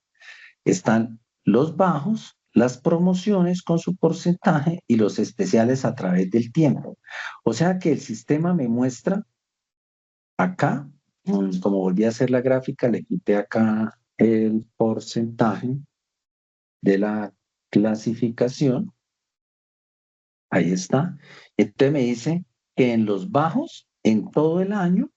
Están los bajos, las promociones con su porcentaje y los especiales a través del tiempo. O sea que el sistema me muestra acá, como volví a hacer la gráfica, le quité acá el porcentaje de la clasificación. Ahí está. Entonces me dice que en los bajos, en todo el año,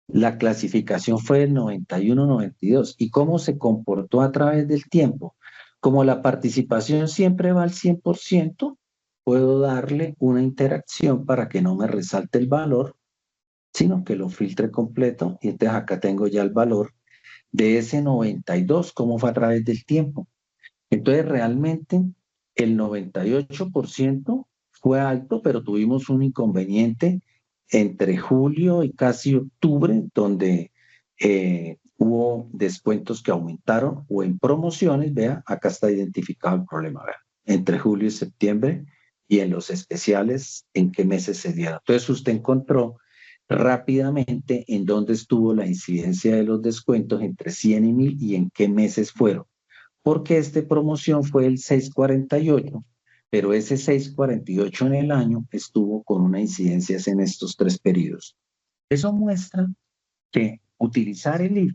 la clasificación fue del 91-92. ¿Y cómo se comportó a través del tiempo? Como la participación siempre va al 100%, puedo darle una interacción para que no me resalte el valor, sino que lo filtre completo. Y entonces acá tengo ya el valor de ese 92, cómo fue a través del tiempo. Entonces realmente el 98% fue alto, pero tuvimos un inconveniente entre julio y casi octubre, donde hubo descuentos que aumentaron o en promociones, vea, acá está identificado el problema, vea, entre julio y septiembre y en los especiales, en qué meses se dieron. Entonces usted encontró rápidamente en dónde estuvo la incidencia de los descuentos entre 100 y 1000 y en qué meses fueron. Porque esta promoción fue el 648, pero ese 648 en el año estuvo con una incidencia en estos 3 periodos. Eso muestra que utilizar el IF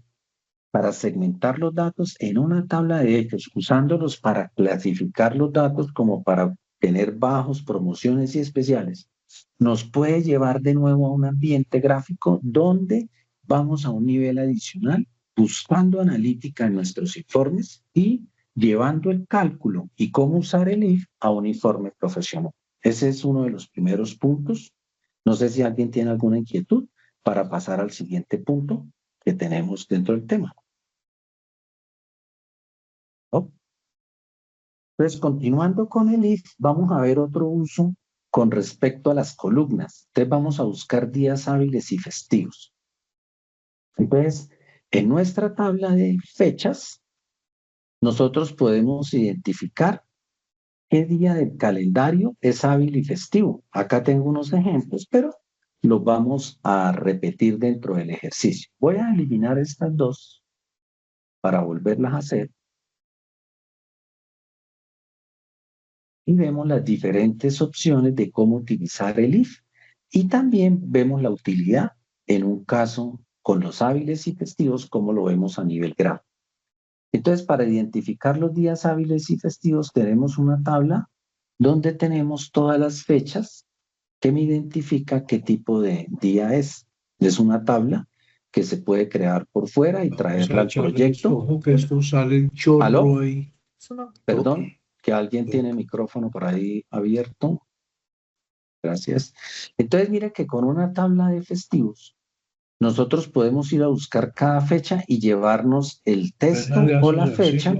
para segmentar los datos en una tabla de hechos, usándolos para clasificar los datos como para tener bajos, promociones y especiales, nos puede llevar de nuevo a un ambiente gráfico donde vamos a un nivel adicional buscando analítica en nuestros informes y llevando el cálculo y cómo usar el IF a un informe profesional. Ese es uno de los primeros puntos. No sé si alguien tiene alguna inquietud para pasar al siguiente punto que tenemos dentro del tema. ¿No? Entonces, continuando con el IF, vamos a ver otro uso con respecto a las columnas. Entonces, vamos a buscar días hábiles y festivos. Entonces, en nuestra tabla de fechas, nosotros podemos identificar qué día del calendario es hábil y festivo. Acá tengo unos ejemplos, pero los vamos a repetir dentro del ejercicio. Voy a eliminar estas dos para volverlas a hacer. Y vemos las diferentes opciones de cómo utilizar el IF. Y también vemos la utilidad en un caso con los hábiles y festivos, como lo vemos a nivel gráfico. Entonces, para identificar los días hábiles y festivos, tenemos una tabla donde tenemos todas las fechas que me identifica qué tipo de día es. Es una tabla que se puede crear por fuera y traerla al proyecto. Ojo que esto sale en chorro. ¿Aló? Ahí. Perdón, que alguien tiene micrófono por ahí abierto. Gracias. Entonces, mire que con una tabla de festivos, nosotros podemos ir a buscar cada fecha y llevarnos el texto o la fecha.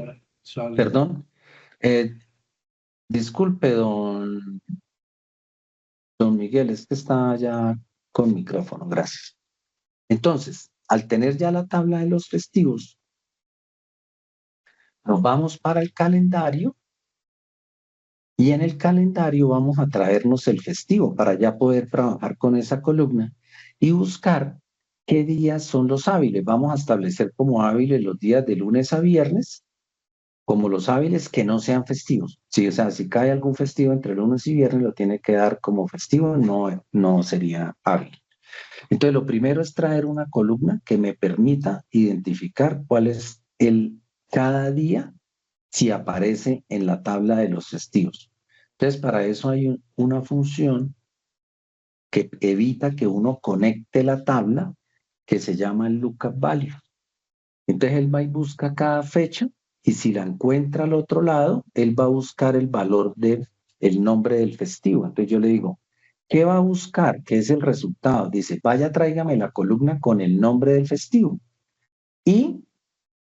Perdón. Disculpe, don Miguel, es que está ya Con micrófono, gracias. Entonces, al tener ya la tabla de los festivos, nos vamos para el calendario y en el calendario vamos a traernos el festivo para ya poder trabajar con esa columna y buscar qué días son los hábiles. Vamos a establecer como hábiles los días de lunes a viernes, como los hábiles que no sean festivos. Sí, o sea, si cae algún festivo entre lunes y viernes, lo tiene que dar como festivo, no sería hábil. Entonces, lo primero es traer una columna que me permita identificar cuál es cada día si aparece en la tabla de los festivos. Entonces, para eso hay una función que evita que uno conecte la tabla que se llama el lookup value. Entonces, él va y busca cada fecha y si la encuentra al otro lado, él va a buscar el valor del nombre del festivo. Entonces, yo le digo, ¿qué va a buscar? ¿Qué es el resultado? Dice, vaya, tráigame la columna con el nombre del festivo. Y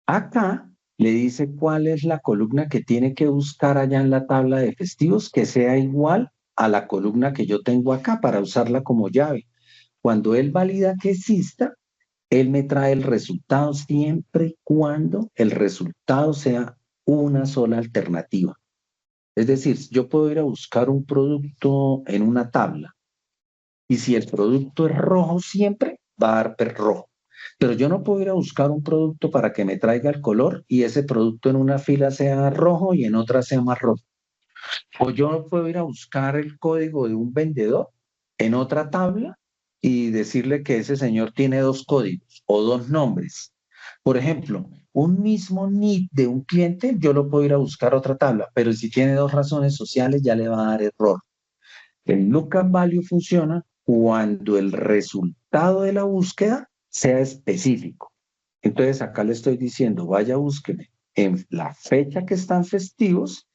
acá le dice cuál es la columna que tiene que buscar allá en la tabla de festivos que sea igual a la columna que yo tengo acá para usarla como llave. Cuando él valida que exista, él me trae el resultado siempre y cuando el resultado sea una sola alternativa. Es decir, yo puedo ir a buscar un producto en una tabla y si el producto es rojo siempre, va a dar rojo. Pero yo no puedo ir a buscar un producto para que me traiga el color y ese producto en una fila sea rojo y en otra sea más rojo. O yo no puedo ir a buscar el código de un vendedor en otra tabla y decirle que ese señor tiene dos códigos o dos nombres. Por ejemplo, un mismo NID de un cliente, yo lo puedo ir a buscar a otra tabla, pero si tiene dos razones sociales ya le va a dar error. El lookup value funciona cuando el resultado de la búsqueda sea específico. Entonces acá le estoy diciendo, vaya, búsqueme en la fecha que están festivos,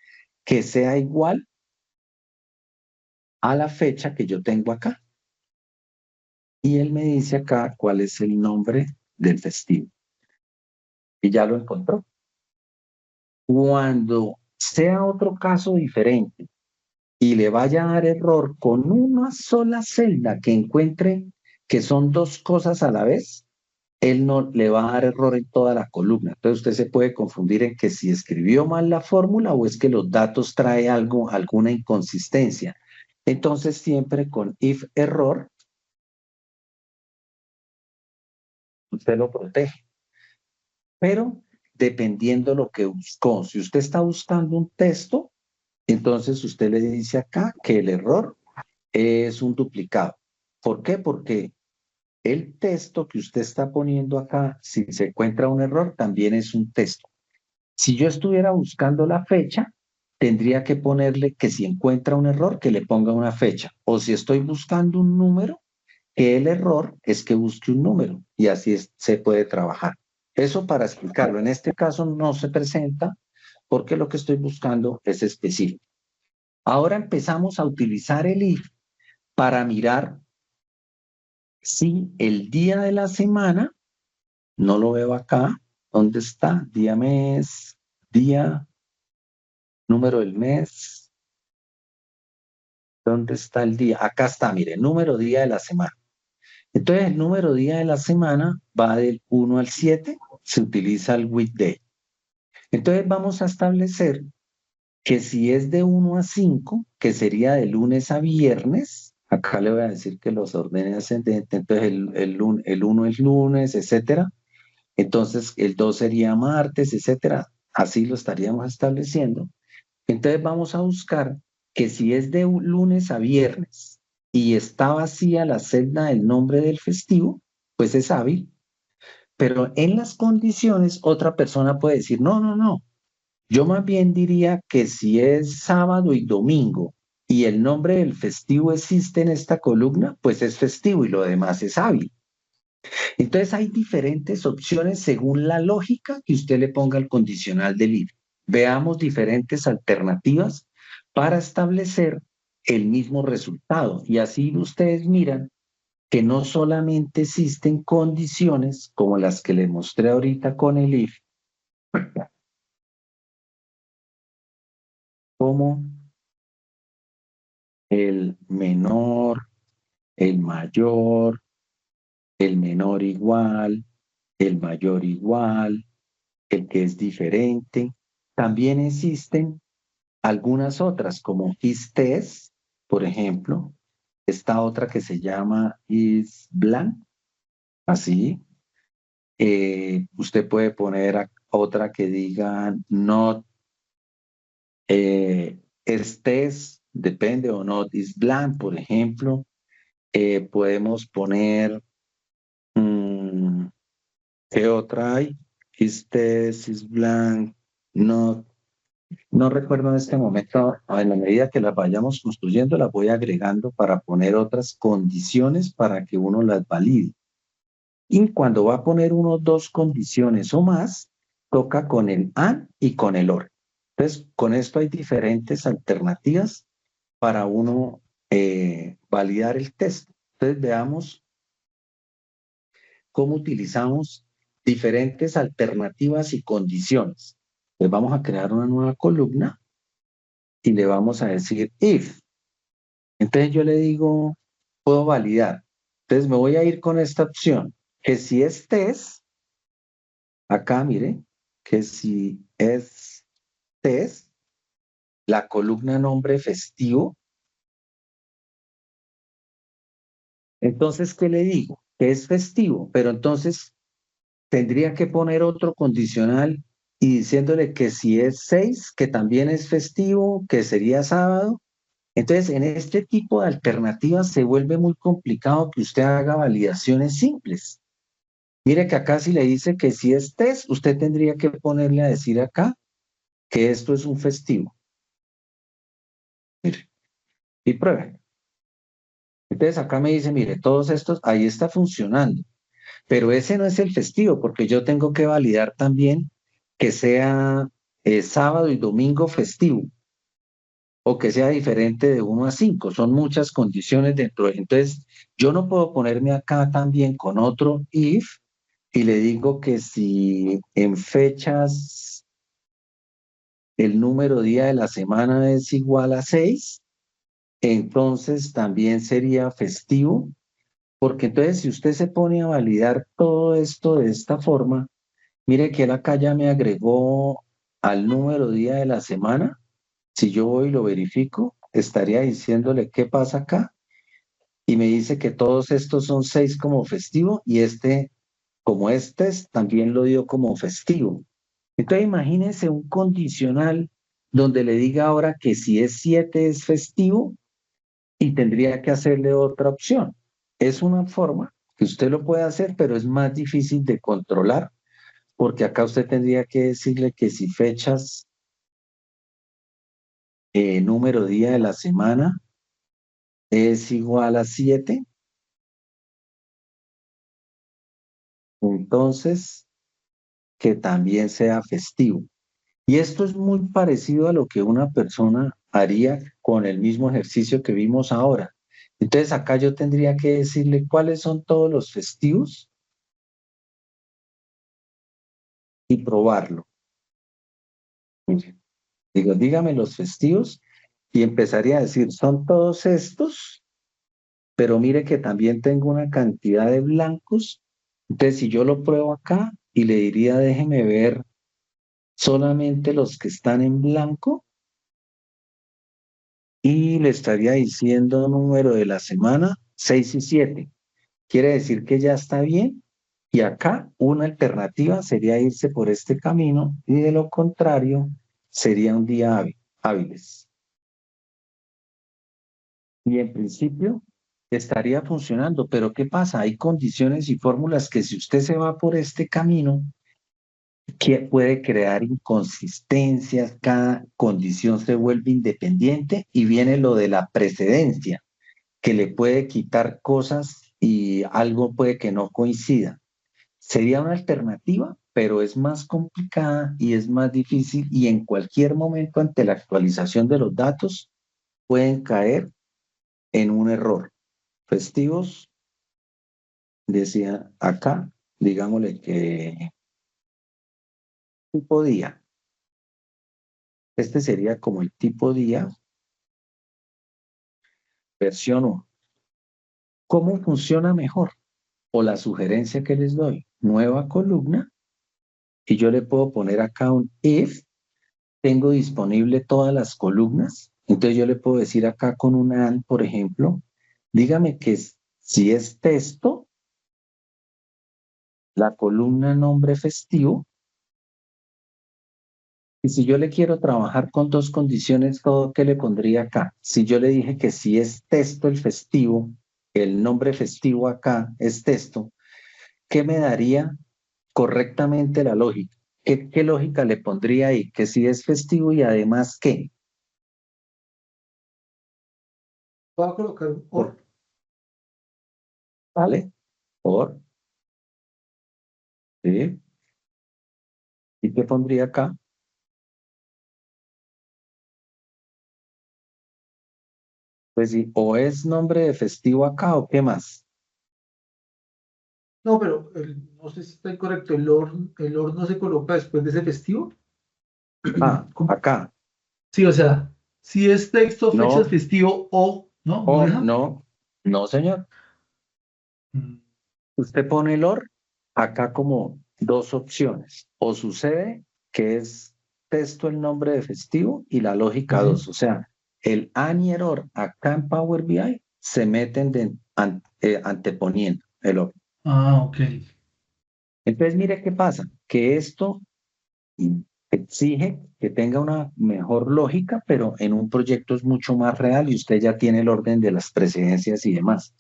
que sea igual a la fecha que yo tengo acá. Y él me dice acá cuál es el nombre del festivo. Y ya lo encontró. Cuando sea otro caso diferente y le vaya a dar error con una sola celda que encuentre que son dos cosas a la vez, él no le va a dar error en toda la columna. Entonces usted se puede confundir en que si escribió mal la fórmula o es que los datos trae algo, alguna inconsistencia. Entonces siempre con if error, usted lo protege. Pero dependiendo lo que buscó, si usted está buscando un texto, entonces usted le dice acá que el error es un duplicado. ¿Por qué? Porque el texto que usted está poniendo acá, si se encuentra un error, también es un texto. Si yo estuviera buscando la fecha, tendría que ponerle que si encuentra un error, que le ponga una fecha. O si estoy buscando un número, que el error es que busque un número y así se puede trabajar. Eso para explicarlo. En este caso no se presenta porque lo que estoy buscando es específico. Ahora empezamos a utilizar el if para mirar si el día de la semana, no lo veo acá, ¿dónde está? Día, mes, día, número del mes, ¿dónde está el día? Acá está, mire, número día de la semana. Entonces, el número día de la semana va del 1 al 7, se utiliza el weekday. Entonces, vamos a establecer que si es de 1 a 5, que sería de lunes a viernes, acá le voy a decir que los ordene ascendente, entonces el 1 es lunes, etcétera. Entonces, el 2 sería martes, etcétera. Así lo estaríamos estableciendo. Entonces, vamos a buscar que si es de lunes a viernes y está vacía la celda del nombre del festivo, pues es hábil. Pero en las condiciones, otra persona puede decir, no, no, no. Yo más bien diría que si es sábado y domingo y el nombre del festivo existe en esta columna, pues es festivo y lo demás es hábil. Entonces hay diferentes opciones según la lógica que usted le ponga al condicional del if. Veamos diferentes alternativas para establecer el mismo resultado. Y así ustedes miran que no solamente existen condiciones como las que le mostré ahorita con el if, como el menor el mayor, el menor igual, el mayor igual, el que es diferente. También existen algunas otras, como is-test, por ejemplo. Esta otra que se llama is-blank, así. Usted puede poner otra que diga not is-test, depende, o not is-blank, por ejemplo. Podemos poner, ¿qué otra hay? Is-test, is-blank, not. No recuerdo en este momento, en la medida que las vayamos construyendo, las voy agregando para poner otras condiciones para que uno las valide. Y cuando va a poner uno, dos condiciones o más, toca con el AND y con el OR. Entonces, con esto hay diferentes alternativas para uno validar el texto. Entonces, veamos cómo utilizamos diferentes alternativas y condiciones. Pues vamos a crear una nueva columna y le vamos a decir if. Entonces yo le digo, puedo validar. Entonces me voy a ir con esta opción, que si es test, acá mire, que si es test, la columna nombre festivo. Entonces, ¿qué le digo? Que es festivo, pero entonces tendría que poner otro condicional y diciéndole que si es 6, que también es festivo, que sería sábado. Entonces, en este tipo de alternativas se vuelve muy complicado que usted haga validaciones simples. Mire que acá si le dice que si es test, usted tendría que ponerle a decir acá que esto es un festivo. Mire, y prueben. Entonces acá me dice, mire, todos estos, ahí está funcionando. Pero ese no es el festivo, porque yo tengo que validar también que sea sábado y domingo festivo, o que sea diferente de 1 a 5. Son muchas condiciones dentro. Entonces, yo no puedo ponerme acá también con otro if y le digo que si en fechas el número día de la semana es igual a 6, entonces también sería festivo, porque entonces si usted se pone a validar todo esto de esta forma, mire que él acá ya me agregó al número día de la semana. Si yo voy y lo verifico, estaría diciéndole qué pasa acá y me dice que todos estos son 6 como festivo y este, como este también lo dio como festivo. Entonces imagínense un condicional donde le diga ahora que si es 7 es festivo y tendría que hacerle otra opción. Es una forma que usted lo puede hacer, pero es más difícil de controlar porque acá usted tendría que decirle que si fechas, número día de la semana es igual a 7, entonces que también sea festivo. Y esto es muy parecido a lo que una persona haría con el mismo ejercicio que vimos ahora. Entonces acá yo tendría que decirle cuáles son todos los festivos y probarlo. Digo, dígame los festivos y empezaría a decir, son todos estos, pero mire que también tengo una cantidad de blancos. Entonces si yo lo pruebo acá y le diría, déjeme ver solamente los que están en blanco, y le estaría diciendo número de la semana 6 y 7. Quiere decir que ya está bien. Y acá una alternativa sería irse por este camino y de lo contrario sería un día hábiles. Y en principio estaría funcionando, pero ¿qué pasa? Hay condiciones y fórmulas que si usted se va por este camino, que puede crear inconsistencias, cada condición se vuelve independiente y viene lo de la precedencia, que le puede quitar cosas y algo puede que no coincida. Sería una alternativa, pero es más complicada y es más difícil y en cualquier momento ante la actualización de los datos pueden caer en un error. Festivos, decía acá, digámosle que tipo día. Este sería como el tipo día, versión 1. ¿Cómo funciona mejor? O la sugerencia que les doy, nueva columna, y yo le puedo poner acá un if, tengo disponible todas las columnas, entonces yo le puedo decir acá con un and, por ejemplo, dígame que si es texto, la columna nombre festivo, y si yo le quiero trabajar con dos condiciones, todo que le pondría acá. Si yo le dije que si es texto el festivo, el nombre festivo acá es texto, ¿qué me daría correctamente la lógica? ¿Qué lógica le pondría ahí? Que si es festivo y además ¿qué? Voy a colocar un or. ¿Vale? Por, ¿sí? ¿Y qué pondría acá? Pues sí, o es nombre de festivo acá o qué más. No, pero no sé si está incorrecto. El or no se coloca después de ese festivo. Ah, ¿Cómo? acá. Sí, o sea, si es texto, fechas No, festivo o, ¿no? ¿No deja? no, no, señor. Mm, Usted pone el OR acá como dos opciones. O sucede que es texto el nombre de festivo y la sí, lógica sí. 2. O sea, el AND y el OR acá en Power BI se meten anteponiendo el OR. Ah, ok. Entonces, mire qué pasa, que esto exige que tenga una mejor lógica, pero en un proyecto es mucho más real y usted ya tiene el orden de las precedencias y demás.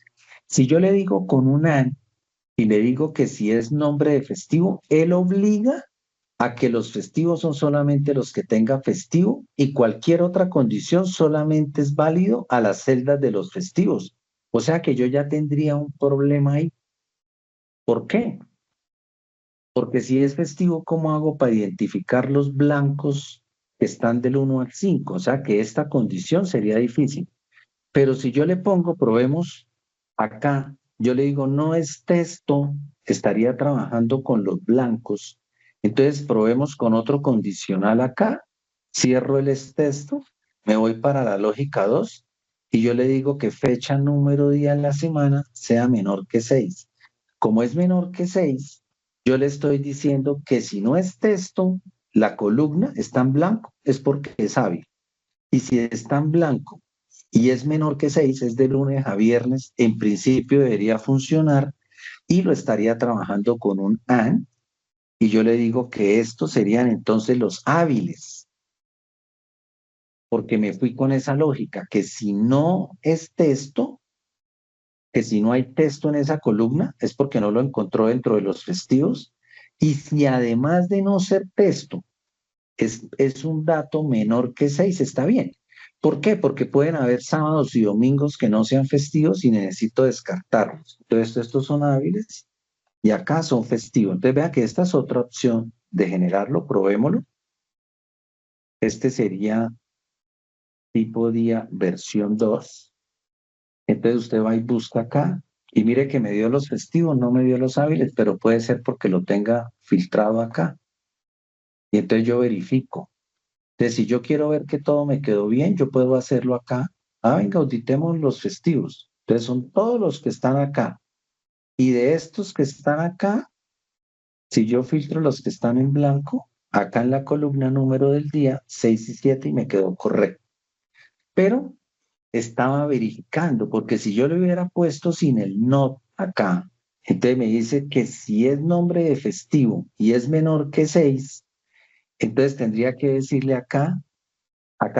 Si yo le digo con un AND y le digo que si es nombre de festivo, él obliga a que los festivos son solamente los que tengan festivo y cualquier otra condición solamente es válido a las celdas de los festivos. O sea que yo ya tendría un problema ahí. ¿Por qué? Porque si es festivo, ¿cómo hago para identificar los blancos que están del 1 al 5? O sea que esta condición sería difícil. Pero si yo le pongo, probemos acá, yo le digo, no es texto, estaría trabajando con los blancos. Entonces probemos con otro condicional acá, cierro el es texto, me voy para la lógica 2 y yo le digo que fecha, número, día en la semana sea menor que 6. Como es menor que 6, yo le estoy diciendo que si no es texto, la columna está en blanco, es porque es hábil. Y si está en blanco y es menor que 6, es de lunes a viernes, en principio debería funcionar y lo estaría trabajando con un AND. Y yo le digo que estos serían entonces los hábiles, porque me fui con esa lógica, que si no es texto, que si no hay texto en esa columna, es porque no lo encontró dentro de los festivos. Y si además de no ser texto, es un dato menor que 6, está bien. ¿Por qué? Porque pueden haber sábados y domingos que no sean festivos y necesito descartarlos. Entonces, estos son hábiles y acá son festivos. Entonces, vea que esta es otra opción de generarlo, probémoslo. Este sería tipo día versión 2. Entonces, usted va y busca acá y mire que me dio los festivos, no me dio los hábiles, pero puede ser porque lo tenga filtrado acá. Y entonces yo verifico. Entonces, si yo quiero ver que todo me quedó bien, yo puedo hacerlo acá. Ah, venga, auditemos los festivos. Entonces, son todos los que están acá. Y de estos que están acá, si yo filtro los que están en blanco, acá en la columna número del día, 6 y 7, y me quedó correcto. Pero estaba verificando, porque si yo le hubiera puesto sin el not acá, entonces me dice que si es nombre de festivo y es menor que 6, entonces tendría que decirle acá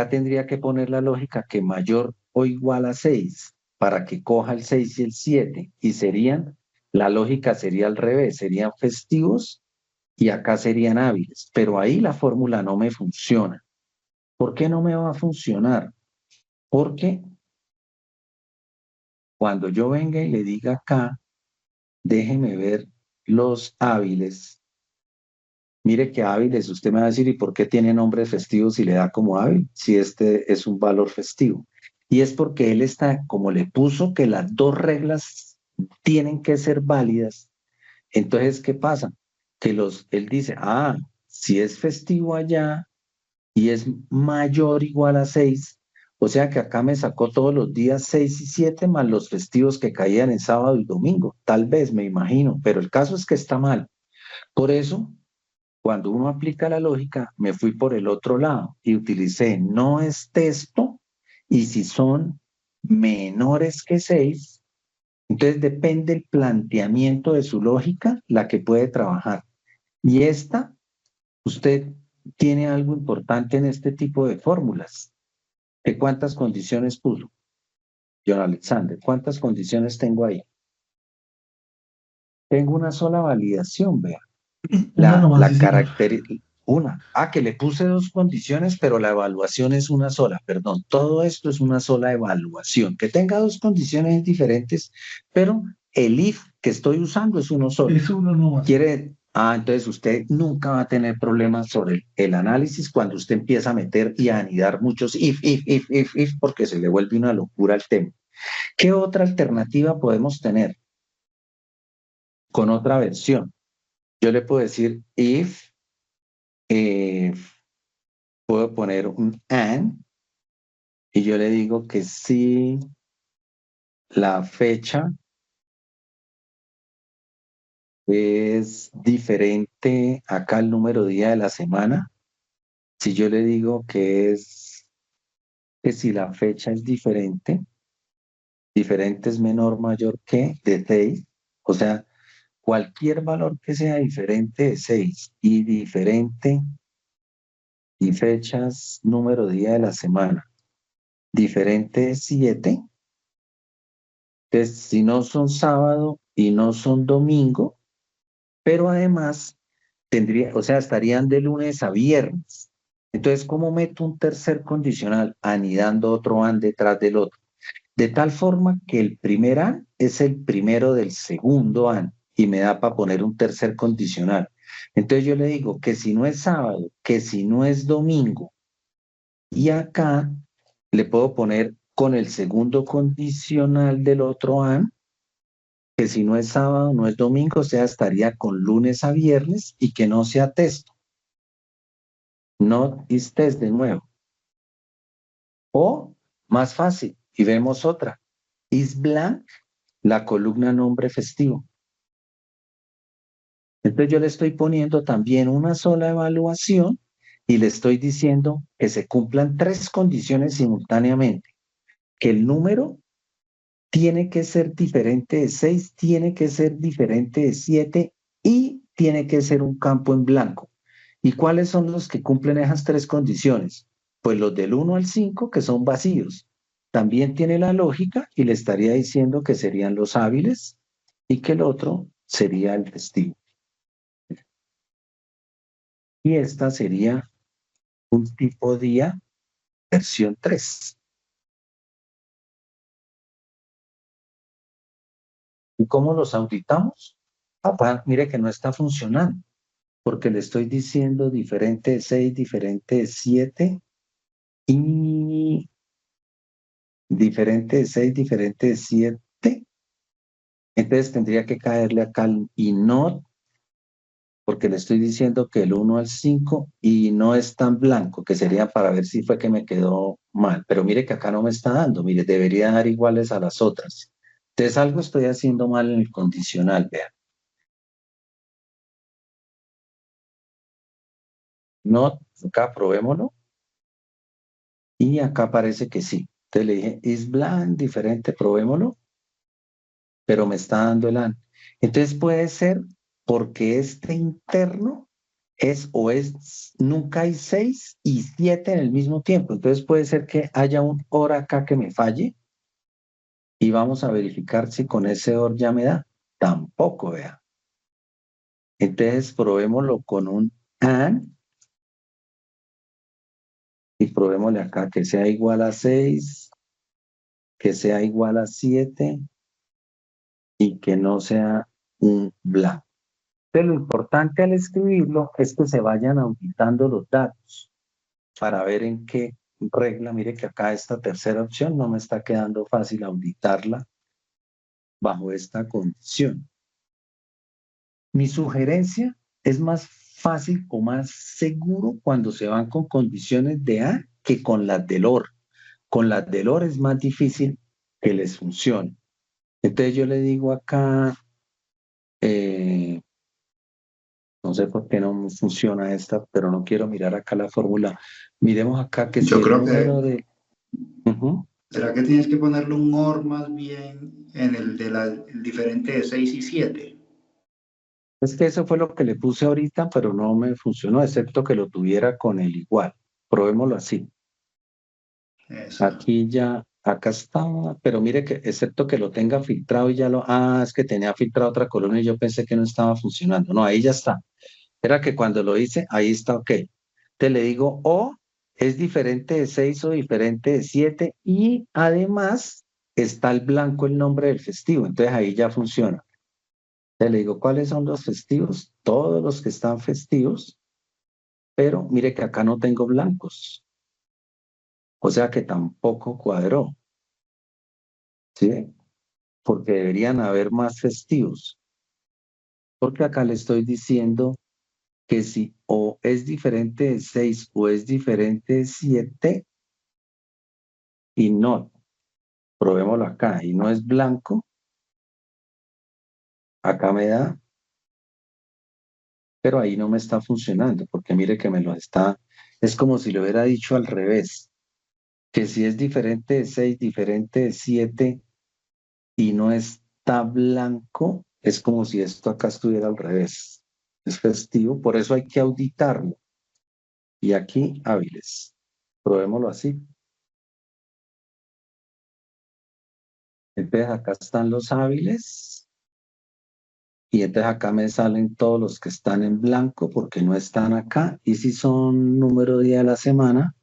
tendría que poner la lógica que mayor o igual a 6 para que coja el 6 y el 7 y la lógica sería al revés, serían festivos y acá serían hábiles, pero ahí la fórmula no me funciona. ¿Por qué no me va a funcionar? Porque cuando yo venga y le diga acá, déjeme ver los hábiles. Mire que hábiles, usted me va a decir, ¿y por qué tiene nombres festivos si le da como hábil? Si este es un valor festivo. Y es porque él está, como le puso que las dos reglas tienen que ser válidas. Entonces, ¿qué pasa? Él dice, si es festivo allá y es mayor o igual a 6, O sea que acá me sacó todos los días 6 y 7 más los festivos que caían en sábado y domingo. Tal vez, me imagino, pero el caso es que está mal. Por eso, cuando uno aplica la lógica, me fui por el otro lado y utilicé no es texto y si son menores que 6, entonces depende el planteamiento de su lógica la que puede trabajar. Y esta, usted tiene algo importante en este tipo de fórmulas. ¿De cuántas condiciones puso? John Alexander, ¿cuántas condiciones tengo ahí? Tengo una sola validación, vea. Una nomás, sí, La señor. una. Ah, que le puse 2 condiciones, pero la evaluación es una sola, perdón. Todo esto es una sola evaluación. Que tenga 2 condiciones diferentes, pero el if que estoy usando es uno solo. Es uno nomás. Entonces usted nunca va a tener problemas sobre el análisis cuando usted empieza a meter y a anidar muchos if, porque se le vuelve una locura el tema. ¿Qué otra alternativa podemos tener con otra versión? Yo le puedo decir if, puedo poner un and, y yo le digo que si la fecha es diferente acá el número día de la semana, si yo le digo que si la fecha es diferente es menor, mayor que de 6, o sea, cualquier valor que sea diferente de 6 y diferente y fechas, número día de la semana, diferente de 7, entonces si no son sábado y no son domingo, pero además o sea, estarían de lunes a viernes. Entonces, ¿cómo meto un tercer condicional? Anidando otro and detrás del otro. De tal forma que el primer and es el primero del segundo and y me da para poner un tercer condicional. Entonces yo le digo que si no es sábado, que si no es domingo, y acá le puedo poner con el segundo condicional del otro and, que si no es sábado, no es domingo, o sea, estaría con lunes a viernes y que no sea texto. Not is test de nuevo. O, más fácil, y vemos otra. Is blank, la columna nombre festivo. Entonces yo le estoy poniendo también una sola evaluación y le estoy diciendo que se cumplan 3 condiciones simultáneamente. Que el número tiene que ser diferente de 6, tiene que ser diferente de 7 y tiene que ser un campo en blanco. ¿Y cuáles son los que cumplen esas 3 condiciones? Pues los del 1 al 5, que son vacíos. También tiene la lógica y le estaría diciendo que serían los hábiles y que el otro sería el festivo. Y esta sería un tipo día versión 3. ¿Y cómo los auditamos? Papá, mire que no está funcionando, porque le estoy diciendo diferente de 6, diferente de 7 y diferente de 6, diferente de 7. Entonces tendría que caerle acá y no, porque le estoy diciendo que el 1 al 5 y no es tan blanco, que sería para ver si fue que me quedó mal. Pero mire que acá no me está dando, mire, debería dar iguales a las otras. Entonces algo estoy haciendo mal en el condicional, vean. No, acá probémoslo. Y acá parece que sí. Entonces le dije, is blank, diferente, probémoslo. Pero me está dando el AN. Entonces puede ser porque este interno nunca hay 6 y 7 en el mismo tiempo. Entonces puede ser que haya un OR acá que me falle y vamos a verificar si con ese OR ya me da. Tampoco, vea. Entonces probémoslo con un AND y probémosle acá que sea igual a 6, que sea igual a 7 y que no sea un blanco. Pero lo importante al escribirlo es que se vayan auditando los datos para ver en qué regla. Mire que acá esta tercera opción no me está quedando fácil auditarla bajo esta condición. Mi sugerencia es más fácil o más seguro cuando se van con condiciones de A que con las del OR. Con las del OR es más difícil que les funcione. Entonces yo le digo acá, no sé por qué no funciona esta, pero no quiero mirar acá la fórmula. Miremos acá que si Yo el creo número que, de... Ujú. ¿será que tienes que ponerle un OR más bien en el diferente de 6 y 7? Es que eso fue lo que le puse ahorita, pero no me funcionó, excepto que lo tuviera con el igual. Probémoslo así. Eso. Aquí ya, acá está, pero mire que, excepto que lo tenga filtrado y ya lo... Ah, es que tenía filtrado otra columna y yo pensé que no estaba funcionando. No, ahí ya está. Era que cuando lo hice, ahí está, ok. Te le digo, o es diferente de 6 o diferente de 7 y además está el blanco el nombre del festivo. Entonces ahí ya funciona. Te le digo, ¿cuáles son los festivos? Todos los que están festivos, pero mire que acá no tengo blancos. O sea que tampoco cuadró, ¿sí? Porque deberían haber más festivos. Porque acá le estoy diciendo que si o es diferente de 6 o es diferente de 7 y no, probémoslo acá, y no es blanco, acá me da, pero ahí no me está funcionando, porque mire que me lo está, es como si lo hubiera dicho al revés, que si es diferente de 6, diferente de 7 y no está blanco, es como si esto acá estuviera al revés. Es festivo, por eso hay que auditarlo. Y aquí hábiles. Probémoslo así. Entonces acá están los hábiles. Y entonces acá me salen todos los que están en blanco porque no están acá. Y si son número día de la semana,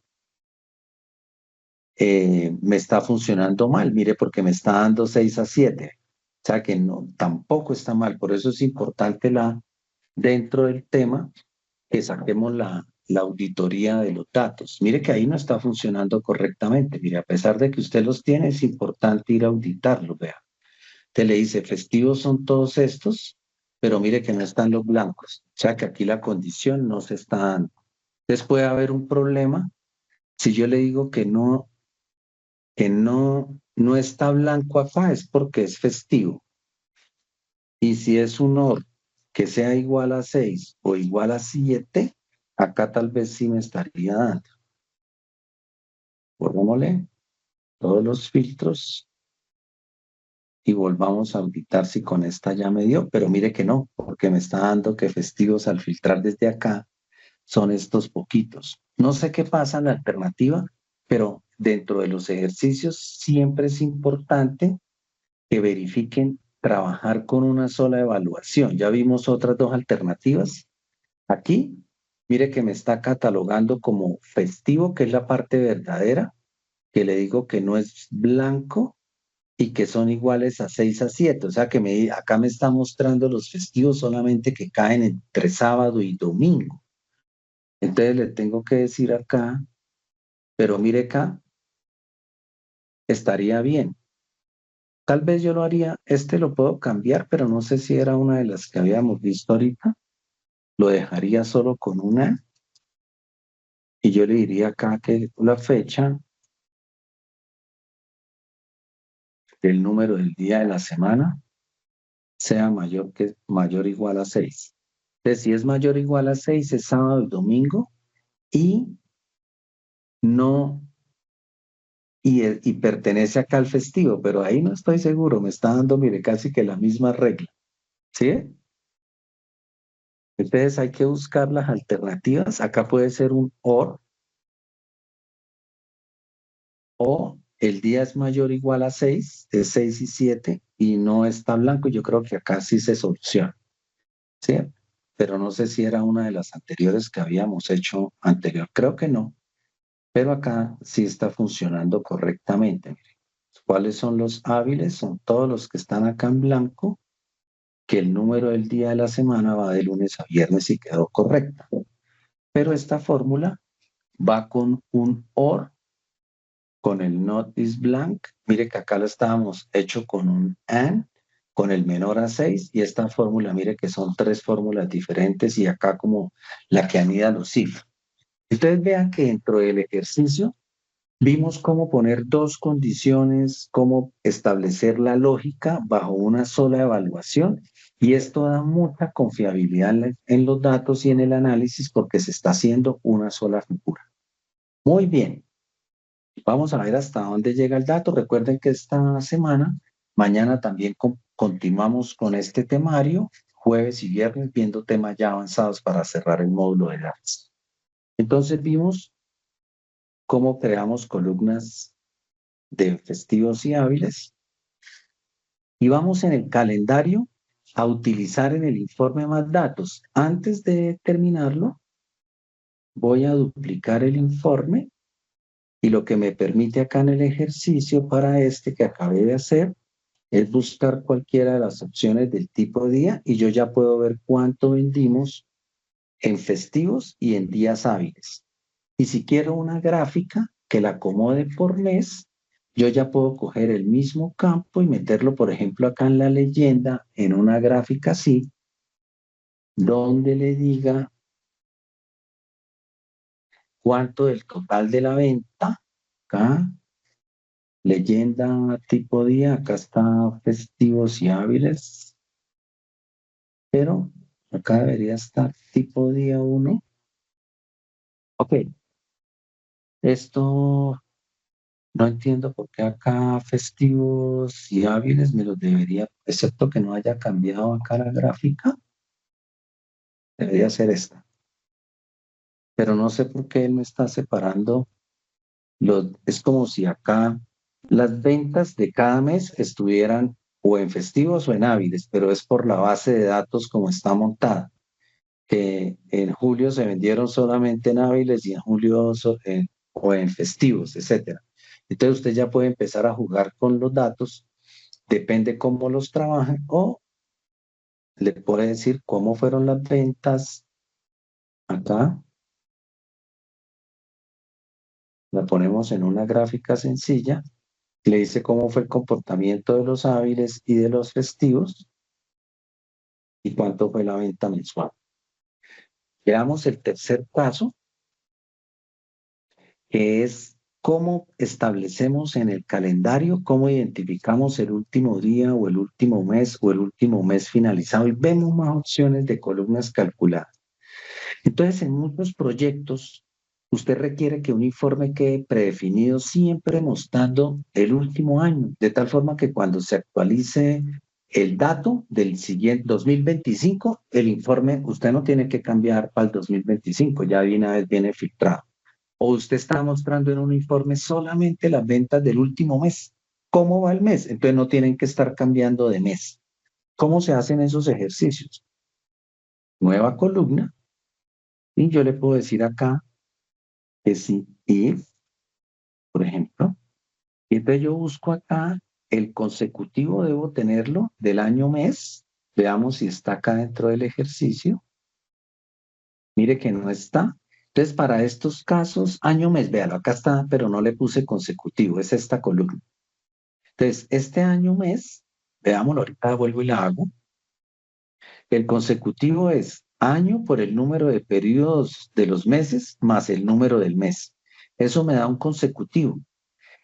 me está funcionando mal. Mire, porque me está dando 6 a 7. O sea que no, tampoco está mal. Por eso es importante dentro del tema que saquemos la auditoría de los datos. Mire que ahí no está funcionando correctamente. Mire, a pesar de que usted los tiene, es importante ir a auditarlos. Vea, te le dice, festivos son todos estos, pero mire que no están los blancos. O sea que aquí la condición no se está dando. Entonces puede haber un problema si yo le digo que no está blanco acá, es porque es festivo. Y si es un OR que sea igual a 6 o igual a 7, acá tal vez sí me estaría dando. Volvámosle todos los filtros y volvamos a auditar si con esta ya me dio, pero mire que no, porque me está dando que festivos al filtrar desde acá son estos poquitos. No sé qué pasa en la alternativa, pero dentro de los ejercicios siempre es importante que verifiquen trabajar con una sola evaluación. Ya vimos otras dos alternativas. Aquí, mire que me está catalogando como festivo, que es la parte verdadera, que le digo que no es blanco y que son iguales a 6 a 7. O sea que acá me está mostrando los festivos solamente que caen entre sábado y domingo. Entonces le tengo que decir acá, pero mire acá, estaría bien. Tal vez yo lo haría, este lo puedo cambiar, pero no sé si era una de las que habíamos visto ahorita. Lo dejaría solo con una y yo le diría acá que la fecha, el número del día de la semana, sea mayor o igual a 6. Entonces, si es mayor o igual a 6, es sábado y domingo y no, y pertenece acá al festivo, pero ahí no estoy seguro, me está dando, mire, casi que la misma regla, ¿sí? Entonces hay que buscar las alternativas. Acá puede ser un o el día es mayor o igual a 6, es 6 y 7 y no está blanco. Yo creo que acá sí se soluciona, ¿sí? Pero no sé si era una de las anteriores que habíamos hecho anterior. Creo que no, pero acá sí está funcionando correctamente. Mire. ¿Cuáles son los hábiles? Son todos los que están acá en blanco, que el número del día de la semana va de lunes a viernes y quedó correcta. Pero esta fórmula va con un OR, con el not is blank. Mire que acá lo estábamos hecho con un AND, con el menor a 6, y esta fórmula, mire que son 3 fórmulas diferentes y acá como la que anida los if. Entonces vean que dentro del ejercicio Vimos cómo poner dos condiciones, cómo establecer la lógica bajo una sola evaluación, y esto da mucha confiabilidad en los datos y en el análisis porque se está haciendo una sola figura. Muy bien, vamos a ver hasta dónde llega el dato. Recuerden que esta semana, mañana también continuamos con este temario, jueves y viernes, viendo temas ya avanzados para cerrar el módulo de datos. Entonces vimos cómo creamos columnas de festivos y hábiles. Y vamos en el calendario a utilizar en el informe más datos. Antes de terminarlo, voy a duplicar el informe y lo que me permite acá en el ejercicio para este que acabé de hacer es buscar cualquiera de las opciones del tipo de día y yo ya puedo ver cuánto vendimos en festivos y en días hábiles. Y si quiero una gráfica que la acomode por mes, yo ya puedo coger el mismo campo y meterlo, por ejemplo, acá en la leyenda, en una gráfica así, donde le diga cuánto del total de la venta, acá, leyenda tipo día, acá está festivos y hábiles, pero acá debería estar tipo día 1. Ok, esto no entiendo por qué acá festivos y hábiles me los debería, excepto que no haya cambiado acá la gráfica, debería ser esta. Pero no sé por qué él me está separando es como si acá las ventas de cada mes estuvieran o en festivos o en hábiles, pero es por la base de datos como está montada. Que en julio se vendieron solamente en hábiles y en julio o en festivos, etcétera. Entonces usted ya puede empezar a jugar con los datos, depende cómo los trabajen, o le puede decir cómo fueron las ventas acá. La ponemos en una gráfica sencilla, le dice cómo fue el comportamiento de los hábiles y de los festivos y cuánto fue la venta mensual. Veamos el tercer paso, que es cómo establecemos en el calendario, cómo identificamos el último día o el último mes o el último mes finalizado y vemos más opciones de columnas calculadas. Entonces, en muchos proyectos, usted requiere que un informe quede predefinido siempre mostrando el último año, de tal forma que cuando se actualice el dato del siguiente 2025, el informe usted no tiene que cambiar para el 2025, ya de una vez viene filtrado. O usted está mostrando en un informe solamente las ventas del último mes. ¿Cómo va el mes? Entonces no tienen que estar cambiando de mes. ¿Cómo se hacen esos ejercicios? Nueva columna. Y yo le puedo decir acá que si if, por ejemplo, y entonces yo busco acá el consecutivo, debo tenerlo del año mes. Veamos si está acá dentro del ejercicio. Mire que no está. Entonces, para estos casos, año mes, véalo, acá está, pero no le puse consecutivo, es esta columna. Entonces, este año mes, veámoslo, ahorita vuelvo y la hago. El consecutivo es año por el número de periodos de los meses más el número del mes. Eso me da un consecutivo.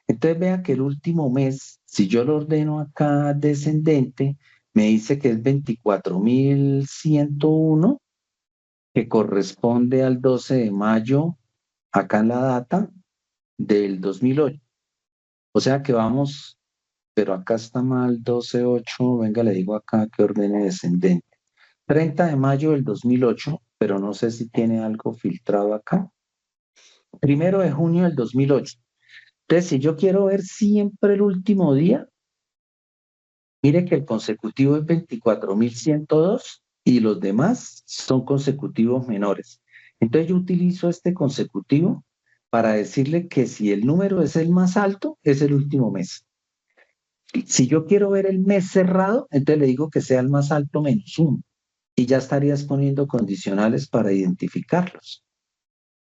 Entonces vea que el último mes, si yo lo ordeno acá descendente, me dice que es 24.101, que corresponde al 12 de mayo, acá en la data del 2008. O sea que vamos, pero acá está mal 12.8, venga, le digo acá que ordene descendente. 30 de mayo del 2008, pero no sé si tiene algo filtrado acá. 1 de junio del 2008. Entonces, si yo quiero ver siempre el último día, mire que el consecutivo es 24.102 y los demás son consecutivos menores. Entonces, yo utilizo este consecutivo para decirle que si el número es el más alto, es el último mes. Si yo quiero ver el mes cerrado, entonces le digo que sea el más alto menos 1. Y ya estarías poniendo condicionales para identificarlos.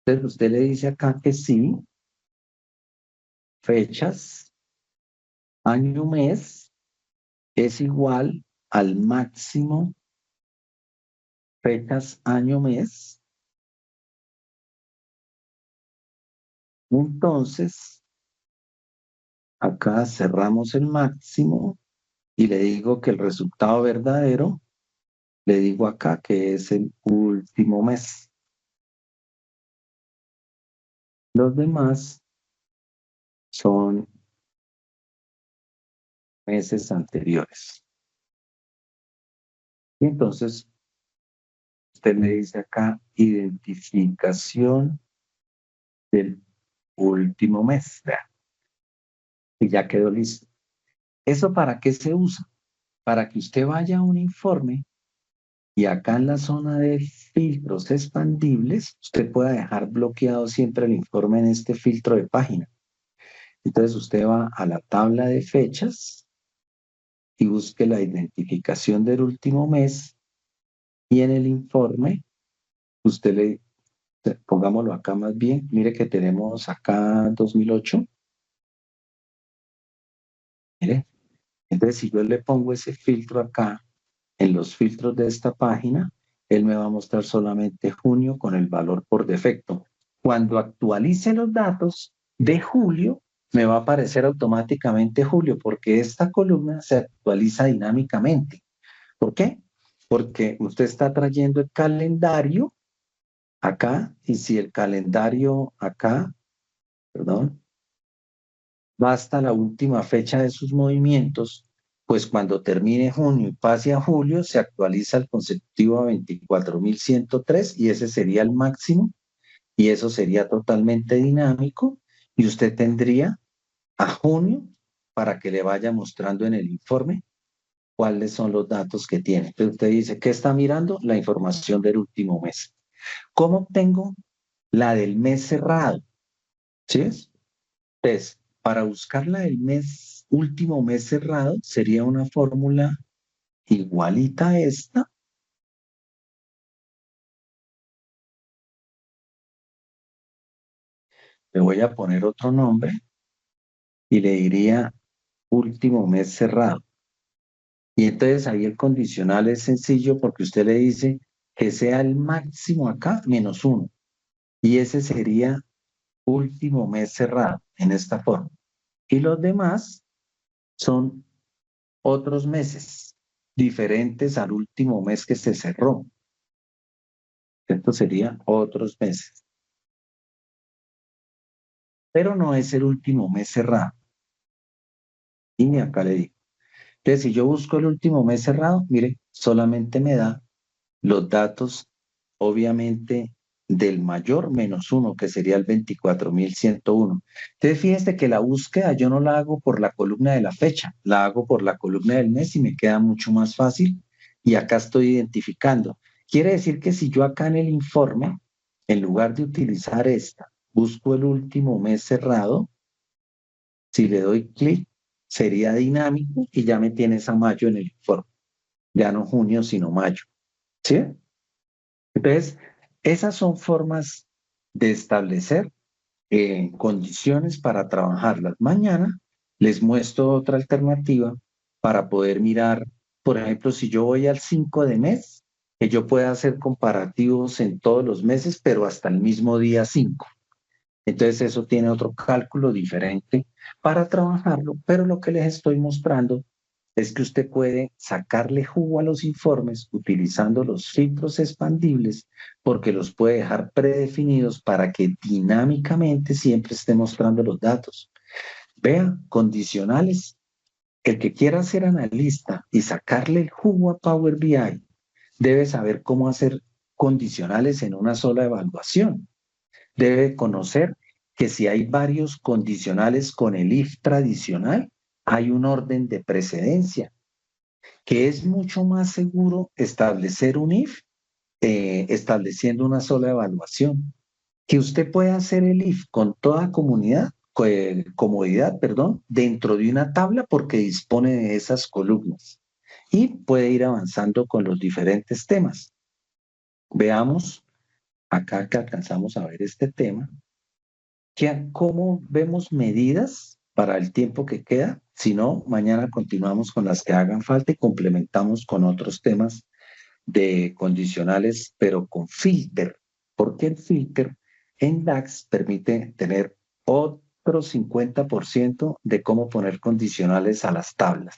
Entonces usted le dice acá que sí, fechas, año, mes, es igual al máximo, fechas, año, mes. Entonces, Acá cerramos el máximo y le digo que el resultado verdadero, le digo acá que es el último mes. Los demás son meses anteriores. Y entonces usted me dice acá identificación del último mes. Vea, y ya quedó listo. ¿Eso para qué se usa? Para que usted vaya a un informe y acá en la zona de filtros expandibles, usted pueda dejar bloqueado siempre el informe en este filtro de página. Entonces usted va a la tabla de fechas y busque la identificación del último mes y en el informe usted le, pongámoslo acá más bien, mire que tenemos acá 2008. Mire, entonces si yo le pongo ese filtro acá, en los filtros de esta página, él me va a mostrar solamente junio con el valor por defecto. Cuando actualice los datos de julio, me va a aparecer automáticamente julio, porque esta columna se actualiza dinámicamente. ¿Por qué? Porque usted está trayendo el calendario acá, y si el calendario acá, perdón, va hasta la última fecha de sus movimientos, pues cuando termine junio y pase a julio, se actualiza el consecutivo a 24.103 y ese sería el máximo y eso sería totalmente dinámico y usted tendría a junio para que le vaya mostrando en el informe cuáles son los datos que tiene. Entonces usted dice, ¿qué está mirando? La información del último mes. ¿Cómo obtengo la del mes cerrado? ¿Sí es? Entonces, para buscarla del mes, último mes cerrado, sería una fórmula igualita a esta. Le voy a poner otro nombre y le diría último mes cerrado. Y entonces ahí el condicional es sencillo porque usted le dice que sea el máximo acá menos 1. Y ese sería último mes cerrado en esta forma. Y los demás son otros meses diferentes al último mes que se cerró. Esto sería otros meses. Pero no es el último mes cerrado. Y acá le digo. Entonces, si yo busco el último mes cerrado, mire, solamente me da los datos, obviamente, del mayor menos 1, que sería el 24.101. Entonces, fíjense que la búsqueda yo no la hago por la columna de la fecha, la hago por la columna del mes y me queda mucho más fácil. Y acá estoy identificando. Quiere decir que si yo acá en el informe, en lugar de utilizar esta, busco el último mes cerrado, si le doy clic, sería dinámico y ya me tienes a mayo en el informe. Ya no junio, sino mayo. ¿Sí? Entonces, esas son formas de establecer condiciones para trabajarlas. Mañana les muestro otra alternativa para poder mirar, por ejemplo, si yo voy al 5 de mes, que yo pueda hacer comparativos en todos los meses, pero hasta el mismo día 5. Entonces eso tiene otro cálculo diferente para trabajarlo, pero lo que les estoy mostrando es que usted puede sacarle jugo a los informes utilizando los filtros expandibles porque los puede dejar predefinidos para que dinámicamente siempre esté mostrando los datos. Vea, condicionales. El que quiera ser analista y sacarle el jugo a Power BI debe saber cómo hacer condicionales en una sola evaluación. Debe conocer que si hay varios condicionales con el if tradicional, hay un orden de precedencia, que es mucho más seguro establecer un if estableciendo una sola evaluación. Que usted pueda hacer el if con toda comodidad, perdón, dentro de una tabla porque dispone de esas columnas y puede ir avanzando con los diferentes temas. Veamos acá que alcanzamos a ver este tema. ¿Cómo vemos medidas para el tiempo que queda? Si no, mañana continuamos con las que hagan falta y complementamos con otros temas de condicionales, pero con filter. Porque el filter en DAX permite tener otra otro 50% de cómo poner condicionales a las tablas.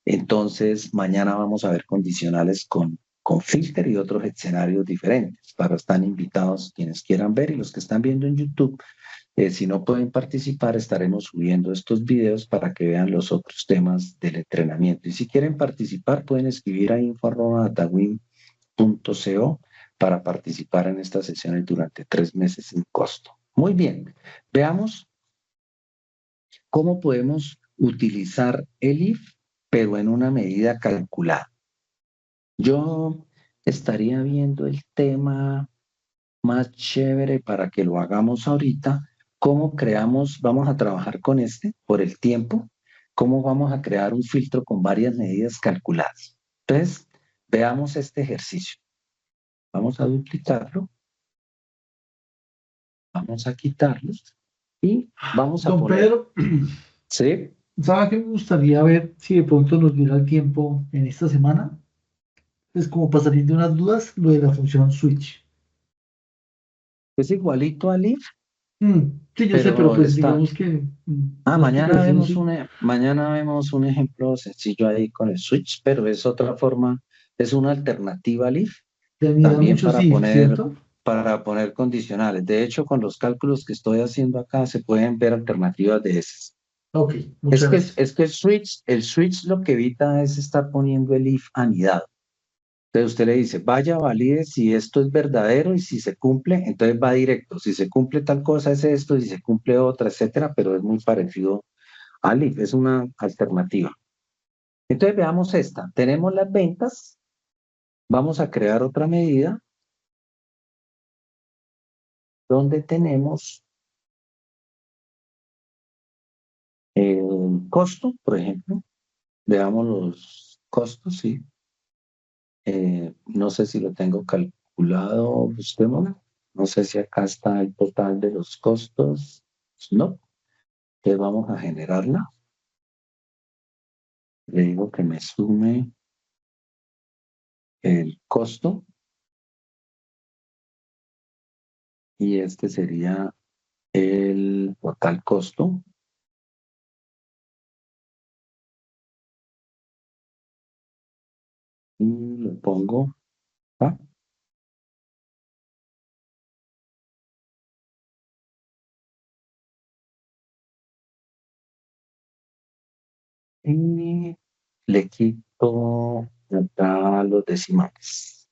Entonces, mañana vamos a ver condicionales con filter y otros escenarios diferentes. Para están invitados quienes quieran ver y los que están viendo en YouTube. Si no pueden participar, estaremos subiendo estos videos para que vean los otros temas del entrenamiento. Y si quieren participar, pueden escribir a info@datawin.co para participar en estas sesiones durante 3 meses sin costo. Muy bien, veamos cómo podemos utilizar el if, pero en una medida calculada. Yo estaría viendo el tema más chévere para que lo hagamos ahorita. ¿Cómo creamos? Vamos a trabajar con este por el tiempo. ¿Cómo vamos a crear un filtro con varias medidas calculadas? Entonces, veamos este ejercicio. Vamos a duplicarlo. Vamos a quitarlo. Y vamos a Don poner... Pedro, ¿Sí? ¿sabe qué me gustaría ver si de pronto nos diera el tiempo en esta semana? Es como para salir de unas dudas, lo de la función switch. Es igualito al if, Sí, yo sé, pero pero pues está... digamos que Ah, la mañana explicación vemos sí, mañana vemos un ejemplo sencillo ahí con el switch, pero es otra forma, es una alternativa al if, se mira también mucho, sí, ¿cierto? para poner condicionales. De hecho, con los cálculos que estoy haciendo acá se pueden ver alternativas de esas. Ok, muchas gracias. Es que el switch lo que evita es estar poniendo el if anidado. Entonces usted le dice, vaya, valide si esto es verdadero y si se cumple, entonces va directo. Si se cumple tal cosa es esto, si se cumple otra, etcétera, pero es muy parecido al if, es una alternativa. Entonces veamos esta. Tenemos las ventas, vamos a crear otra medida donde tenemos el costo, por ejemplo. Veamos los costos, sí. No sé si lo tengo calculado, busquémoslo. No sé si acá está el total de los costos. No. Entonces vamos a generarla. Le digo que me sume el costo. Y este sería el total costo. Y lo pongo acá. Y le quito acá los decimales.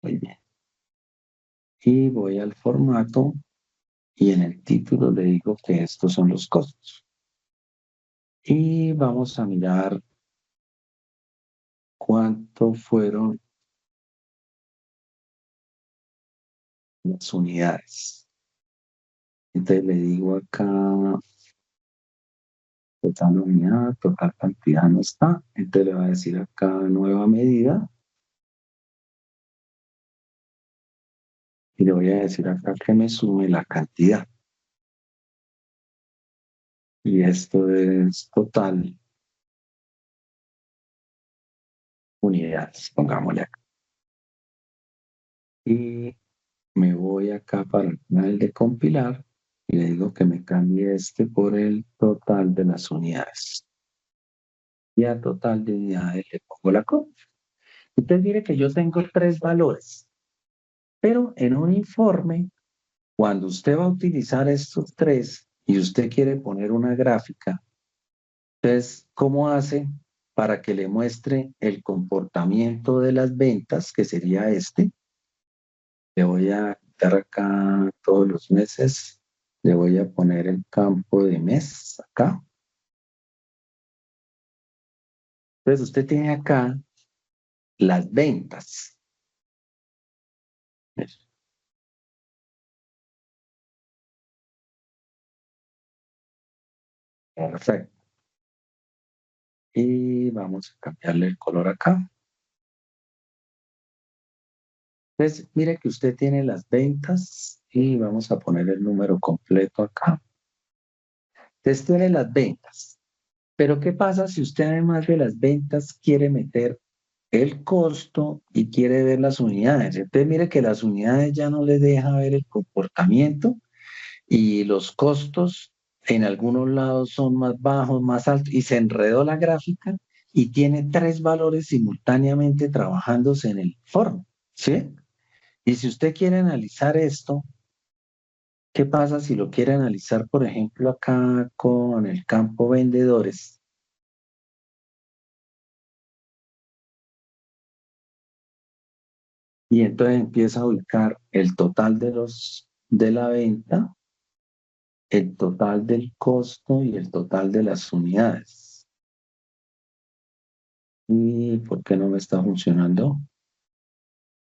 Muy bien. Y voy al formato y en el título le digo que estos son los costos. Y vamos a mirar cuánto fueron las unidades. Entonces le digo acá total unidad, total cantidad no está. Entonces le va a decir acá nueva medida. Y le voy a decir acá que me sume la cantidad. Y esto es total unidades, pongámosle acá. Y me voy acá para el canal de compilar y le digo que me cambie este por el total de las unidades. Y a total de unidades le pongo la coma. Entonces mire que yo tengo 3 valores, pero en un informe, cuando usted va a utilizar estos 3 y usted quiere poner una gráfica, entonces, ¿cómo hace para que le muestre el comportamiento de las ventas, que sería este? Le voy a quitar acá todos los meses. Le voy a poner el campo de mes acá. Entonces usted tiene acá las ventas. Perfecto. Y vamos a cambiarle el color acá. Entonces, mire que usted tiene las ventas y vamos a poner el número completo acá. Entonces tiene las ventas. Pero ¿qué pasa si usted además de las ventas quiere meter el costo y quiere ver las unidades? Entonces mire que las unidades ya no le deja ver el comportamiento y los costos en algunos lados son más bajos, más altos, y se enredó la gráfica y tiene tres valores simultáneamente trabajándose en el informe, ¿sí? Y si usted quiere analizar esto, ¿qué pasa si lo quiere analizar, por ejemplo, acá con el campo vendedores? Y entonces empieza a ubicar el total de la venta, el total del costo y el total de las unidades. ¿Y por qué no me está funcionando?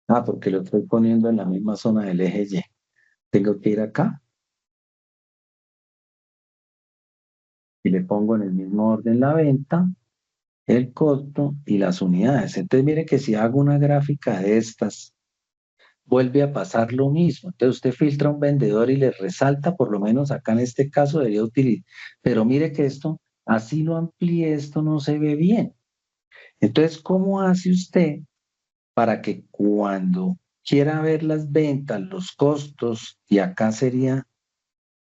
Ah, porque lo estoy poniendo en la misma zona del eje Y. Tengo que ir acá y le pongo en el mismo orden la venta, el costo y las unidades. Entonces mire que si hago una gráfica de estas, vuelve a pasar lo mismo. Entonces usted filtra un vendedor y le resalta, por lo menos acá en este caso debería utilizar. Pero mire que esto, así lo amplíe, esto no se ve bien. Entonces, ¿cómo hace usted para que cuando quiera ver las ventas, los costos, y acá serían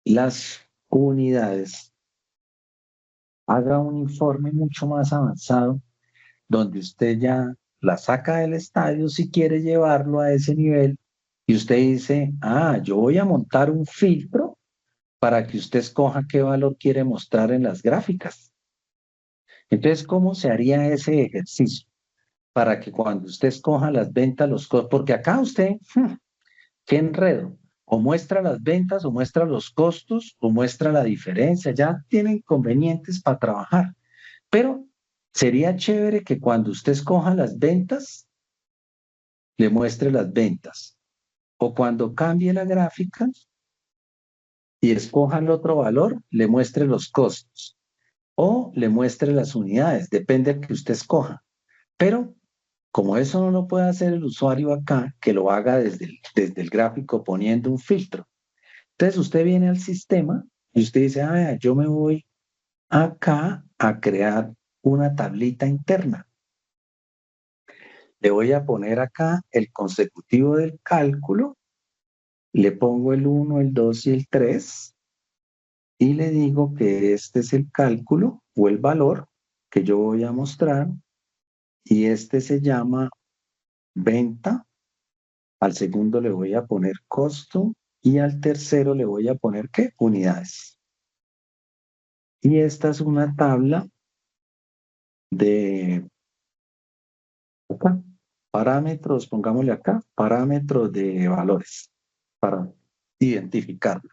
las unidades, haga un informe mucho más avanzado donde usted ya la saca del estadio si quiere llevarlo a ese nivel y usted dice, ah, yo voy a montar un filtro para que usted escoja qué valor quiere mostrar en las gráficas? Entonces, ¿cómo se haría ese ejercicio? Para que cuando usted escoja las ventas, los costos, porque acá usted, qué enredo, o muestra las ventas, o muestra los costos, o muestra la diferencia, ya tiene inconvenientes para trabajar. Pero sería chévere que cuando usted escoja las ventas, le muestre las ventas. O cuando cambie la gráfica y escoja el otro valor, le muestre los costos. O le muestre las unidades, depende de que usted escoja. Pero como eso no lo puede hacer el usuario acá, que lo haga desde el gráfico poniendo un filtro. Entonces usted viene al sistema y usted dice, ah, yo me voy acá a crear una tablita interna. Le voy a poner acá el consecutivo del cálculo, le pongo el 1, el 2 y el 3 y le digo que este es el cálculo o el valor que yo voy a mostrar y este se llama venta. Al segundo le voy a poner costo y al tercero le voy a poner ¿qué? Unidades. Y esta es una tabla de acá, parámetros, pongámosle acá, parámetros de valores para identificarlo.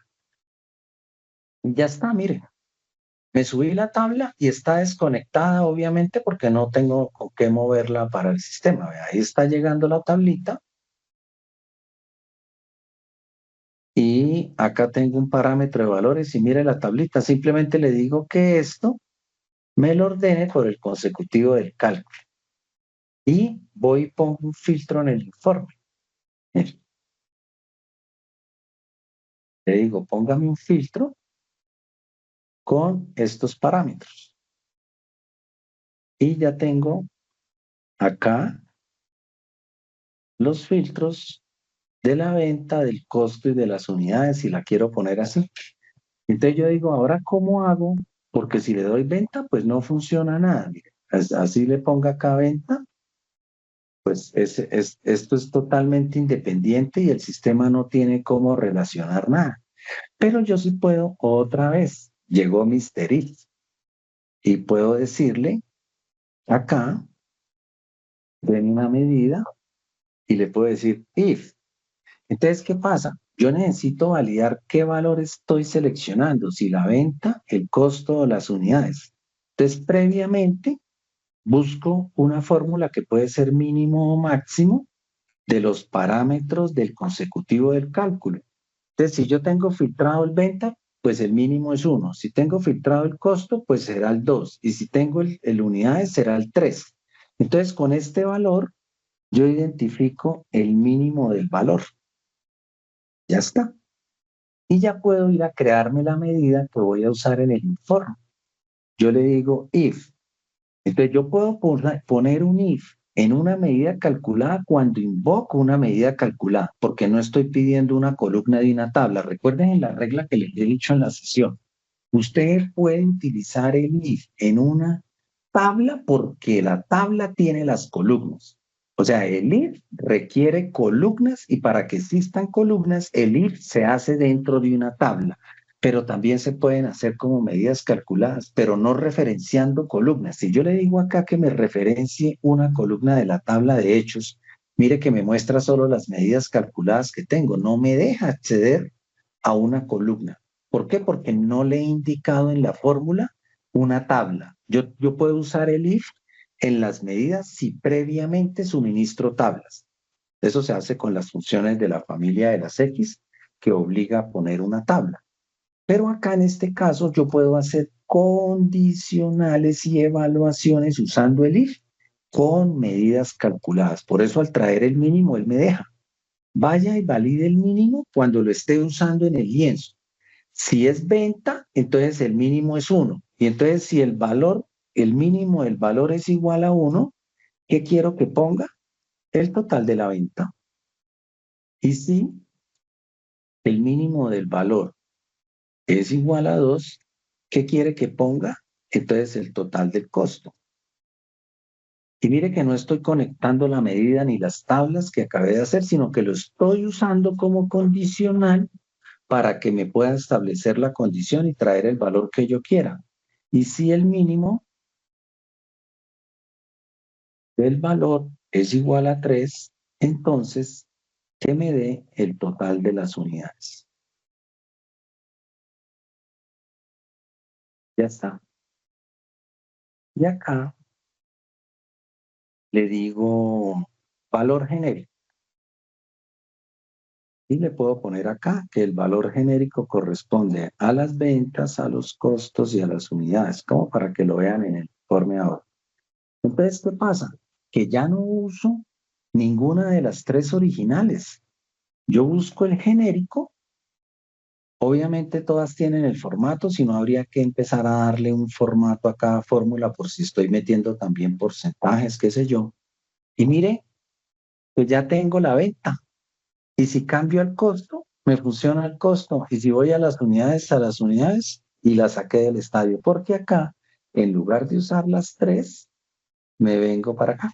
Y ya está, mire. Me subí la tabla y está desconectada, obviamente, porque no tengo con qué moverla para el sistema. Vea, ahí está llegando la tablita. Y acá tengo un parámetro de valores y mire la tablita. Simplemente le digo que esto me lo ordene por el consecutivo del cálculo. Y voy y pongo un filtro en el informe. Le digo, póngame un filtro con estos parámetros. Y ya tengo acá los filtros de la venta, del costo y de las unidades, si la quiero poner así. Entonces yo digo, ¿ahora cómo hago? Porque si le doy venta, pues no funciona nada. Mire, así le ponga acá venta, pues esto es totalmente independiente y el sistema no tiene cómo relacionar nada. Pero yo sí puedo, otra vez, llegó Mr. If, y puedo decirle acá, den una medida, y le puedo decir if. Entonces, ¿qué pasa? Yo necesito validar qué valor estoy seleccionando, si la venta, el costo o las unidades. Entonces, previamente busco una fórmula que puede ser mínimo o máximo de los parámetros del consecutivo del cálculo. Entonces, si yo tengo filtrado el venta, pues el mínimo es 1. Si tengo filtrado el costo, pues será el 2. Y si tengo el unidades, será el 3. Entonces, con este valor, yo identifico el mínimo del valor. Ya está. Y ya puedo ir a crearme la medida que voy a usar en el informe. Yo le digo if. Entonces yo puedo poner un if en una medida calculada cuando invoco una medida calculada, porque no estoy pidiendo una columna de una tabla. Recuerden en la regla que les he dicho en la sesión. Ustedes pueden utilizar el if en una tabla porque la tabla tiene las columnas. O sea, el if requiere columnas y para que existan columnas, el if se hace dentro de una tabla. Pero también se pueden hacer como medidas calculadas, pero no referenciando columnas. Si yo le digo acá que me referencie una columna de la tabla de hechos, mire que me muestra solo las medidas calculadas que tengo, no me deja acceder a una columna. ¿Por qué? Porque no le he indicado en la fórmula una tabla. Yo puedo usar el if en las medidas si previamente suministro tablas. Eso se hace con las funciones de la familia de las X que obliga a poner una tabla. Pero acá en este caso yo puedo hacer condicionales y evaluaciones usando el if con medidas calculadas. Por eso al traer el mínimo él me deja. Vaya y valide el mínimo cuando lo esté usando en el lienzo. Si es venta, entonces el mínimo es 1. Y entonces si el valor, el mínimo del valor es igual a 1, ¿qué quiero que ponga? El total de la venta. Y si el mínimo del valor es igual a 2, ¿qué quiere que ponga? Entonces el total del costo. Y mire que no estoy conectando la medida ni las tablas que acabé de hacer, sino que lo estoy usando como condicional para que me pueda establecer la condición y traer el valor que yo quiera. Y si el mínimo del valor es igual a 3, entonces que me dé el total de las unidades. Ya está. Y acá le digo valor genérico. Y le puedo poner acá que el valor genérico corresponde a las ventas, a los costos y a las unidades, como para que lo vean en el informe ahora. Entonces, ¿qué pasa? Que ya no uso ninguna de las tres originales. Yo busco el genérico. Obviamente todas tienen el formato, si no habría que empezar a darle un formato a cada fórmula por si estoy metiendo también porcentajes, qué sé yo. Y mire, pues ya tengo la venta. Y si cambio el costo, me funciona el costo. Y si voy a las unidades, y las saqué del estadio. Porque acá, en lugar de usar las tres, me vengo para acá.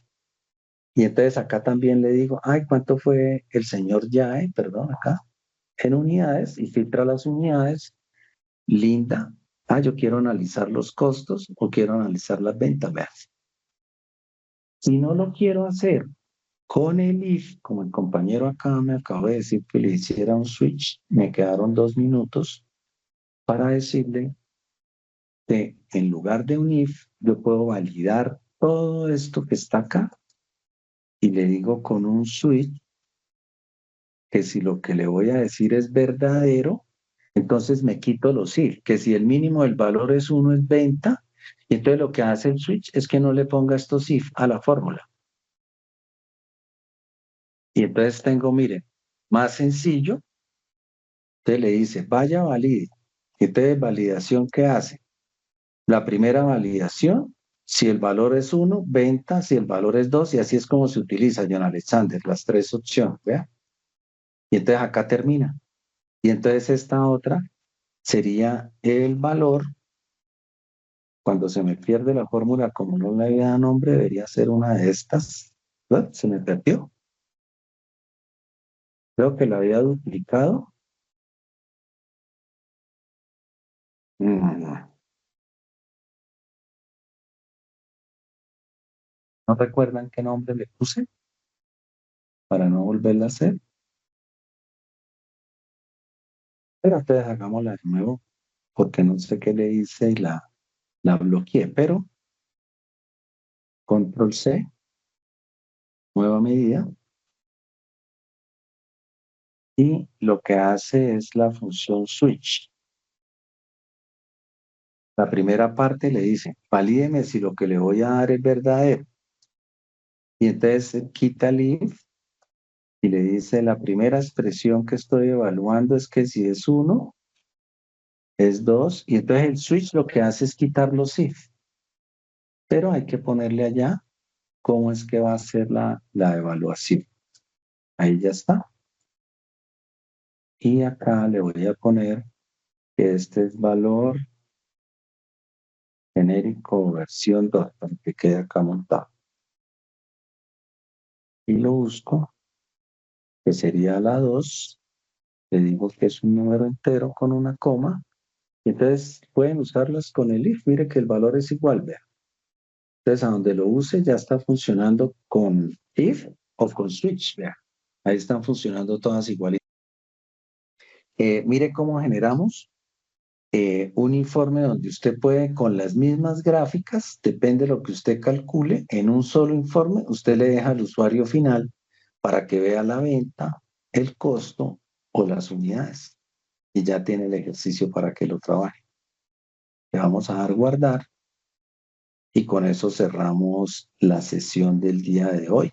Y entonces acá también le digo, ay, ¿cuánto fue el señor Yae? Perdón, acá, en unidades, y filtra las unidades. Linda. Ah, yo quiero analizar los costos o quiero analizar las ventas. Vean. Si no lo quiero hacer con el if, como el compañero acá me acaba de decir que le hiciera un switch, me quedaron 2 minutos para decirle que en lugar de un if, yo puedo validar todo esto que está acá y le digo con un switch que si lo que le voy a decir es verdadero, entonces me quito los if, que si el mínimo del valor es 1 es venta, y entonces lo que hace el switch es que no le ponga estos if a la fórmula. Y entonces tengo, miren, más sencillo, entonces le dice, vaya valide. Y entonces validación, ¿qué hace? La primera validación, si el valor es 1, venta, si el valor es 2, y así es como se utiliza, John Alexander, las tres opciones, ¿vea? Y entonces acá termina. Y entonces esta otra sería el valor. Cuando se me pierde la fórmula, como no le había dado nombre, debería ser una de estas. ¿Verdad? Se me perdió. Creo que la había duplicado. No recuerdan qué nombre le puse para no volverla a hacer. Pero entonces hagámosla de nuevo, porque no sé qué le hice y la bloqueé. Pero control C, nueva medida. Y lo que hace es la función switch. La primera parte le dice, valídeme si lo que le voy a dar es verdadero. Y entonces quita el if y le dice, la primera expresión que estoy evaluando es que si es 1, es 2, y entonces el switch lo que hace es quitar los if. Pero hay que ponerle allá cómo es que va a ser la evaluación. Ahí ya está. Y acá le voy a poner que este es valor genérico versión 2, para que quede acá montado. Y lo busco, que sería la 2. Le digo que es un número entero con una coma. Y entonces pueden usarlas con el if. Mire que el valor es igual, vea. Entonces, a donde lo use ya está funcionando con if o con switch, vea. Ahí están funcionando todas igualitas. Mire cómo generamos un informe donde usted puede, con las mismas gráficas, depende de lo que usted calcule, en un solo informe, usted le deja al usuario final para que vea la venta, el costo o las unidades. Y ya tiene el ejercicio para que lo trabaje. Le vamos a dar guardar y con eso cerramos la sesión del día de hoy.